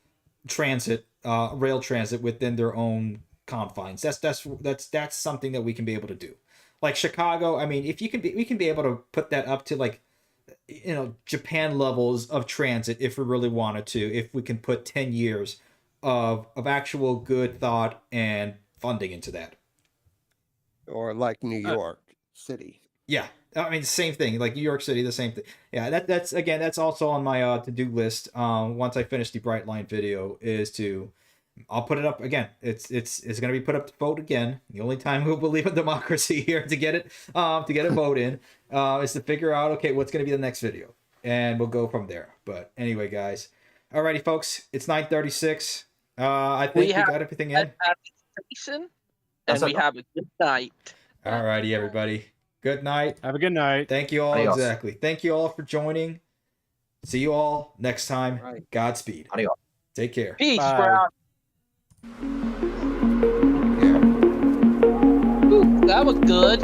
[SPEAKER 1] transit, rail transit within their own confines. That's something that we can be able to do. Like Chicago, I mean, if we can be able to put that up to like Japan levels of transit if we really wanted to. If we can put 10 years of actual good thought and funding into that.
[SPEAKER 5] Or like New York City.
[SPEAKER 1] Yeah, I mean, same thing. Like New York City, the same thing. Yeah, that's also on my to-do list. Once I finish the Brightline video, I'll put it up again. It's gonna be put up to vote again. The only time we'll believe in democracy here to get it vote in is to figure out, okay, what's gonna be the next video, and we'll go from there. But anyway, guys, alrighty, folks, it's 9:36. I think we got everything in.
[SPEAKER 2] And we have a good night.
[SPEAKER 1] Alrighty, everybody. Good night.
[SPEAKER 6] Have a good night.
[SPEAKER 1] Thank you all.
[SPEAKER 7] Adios.
[SPEAKER 1] Exactly. Thank you all for joining. See you all next time.
[SPEAKER 5] Right.
[SPEAKER 1] Godspeed.
[SPEAKER 7] Adios.
[SPEAKER 1] Take care.
[SPEAKER 2] Peace,
[SPEAKER 6] Bye.
[SPEAKER 2] Brown.
[SPEAKER 5] Yeah.
[SPEAKER 2] Ooh, that was good.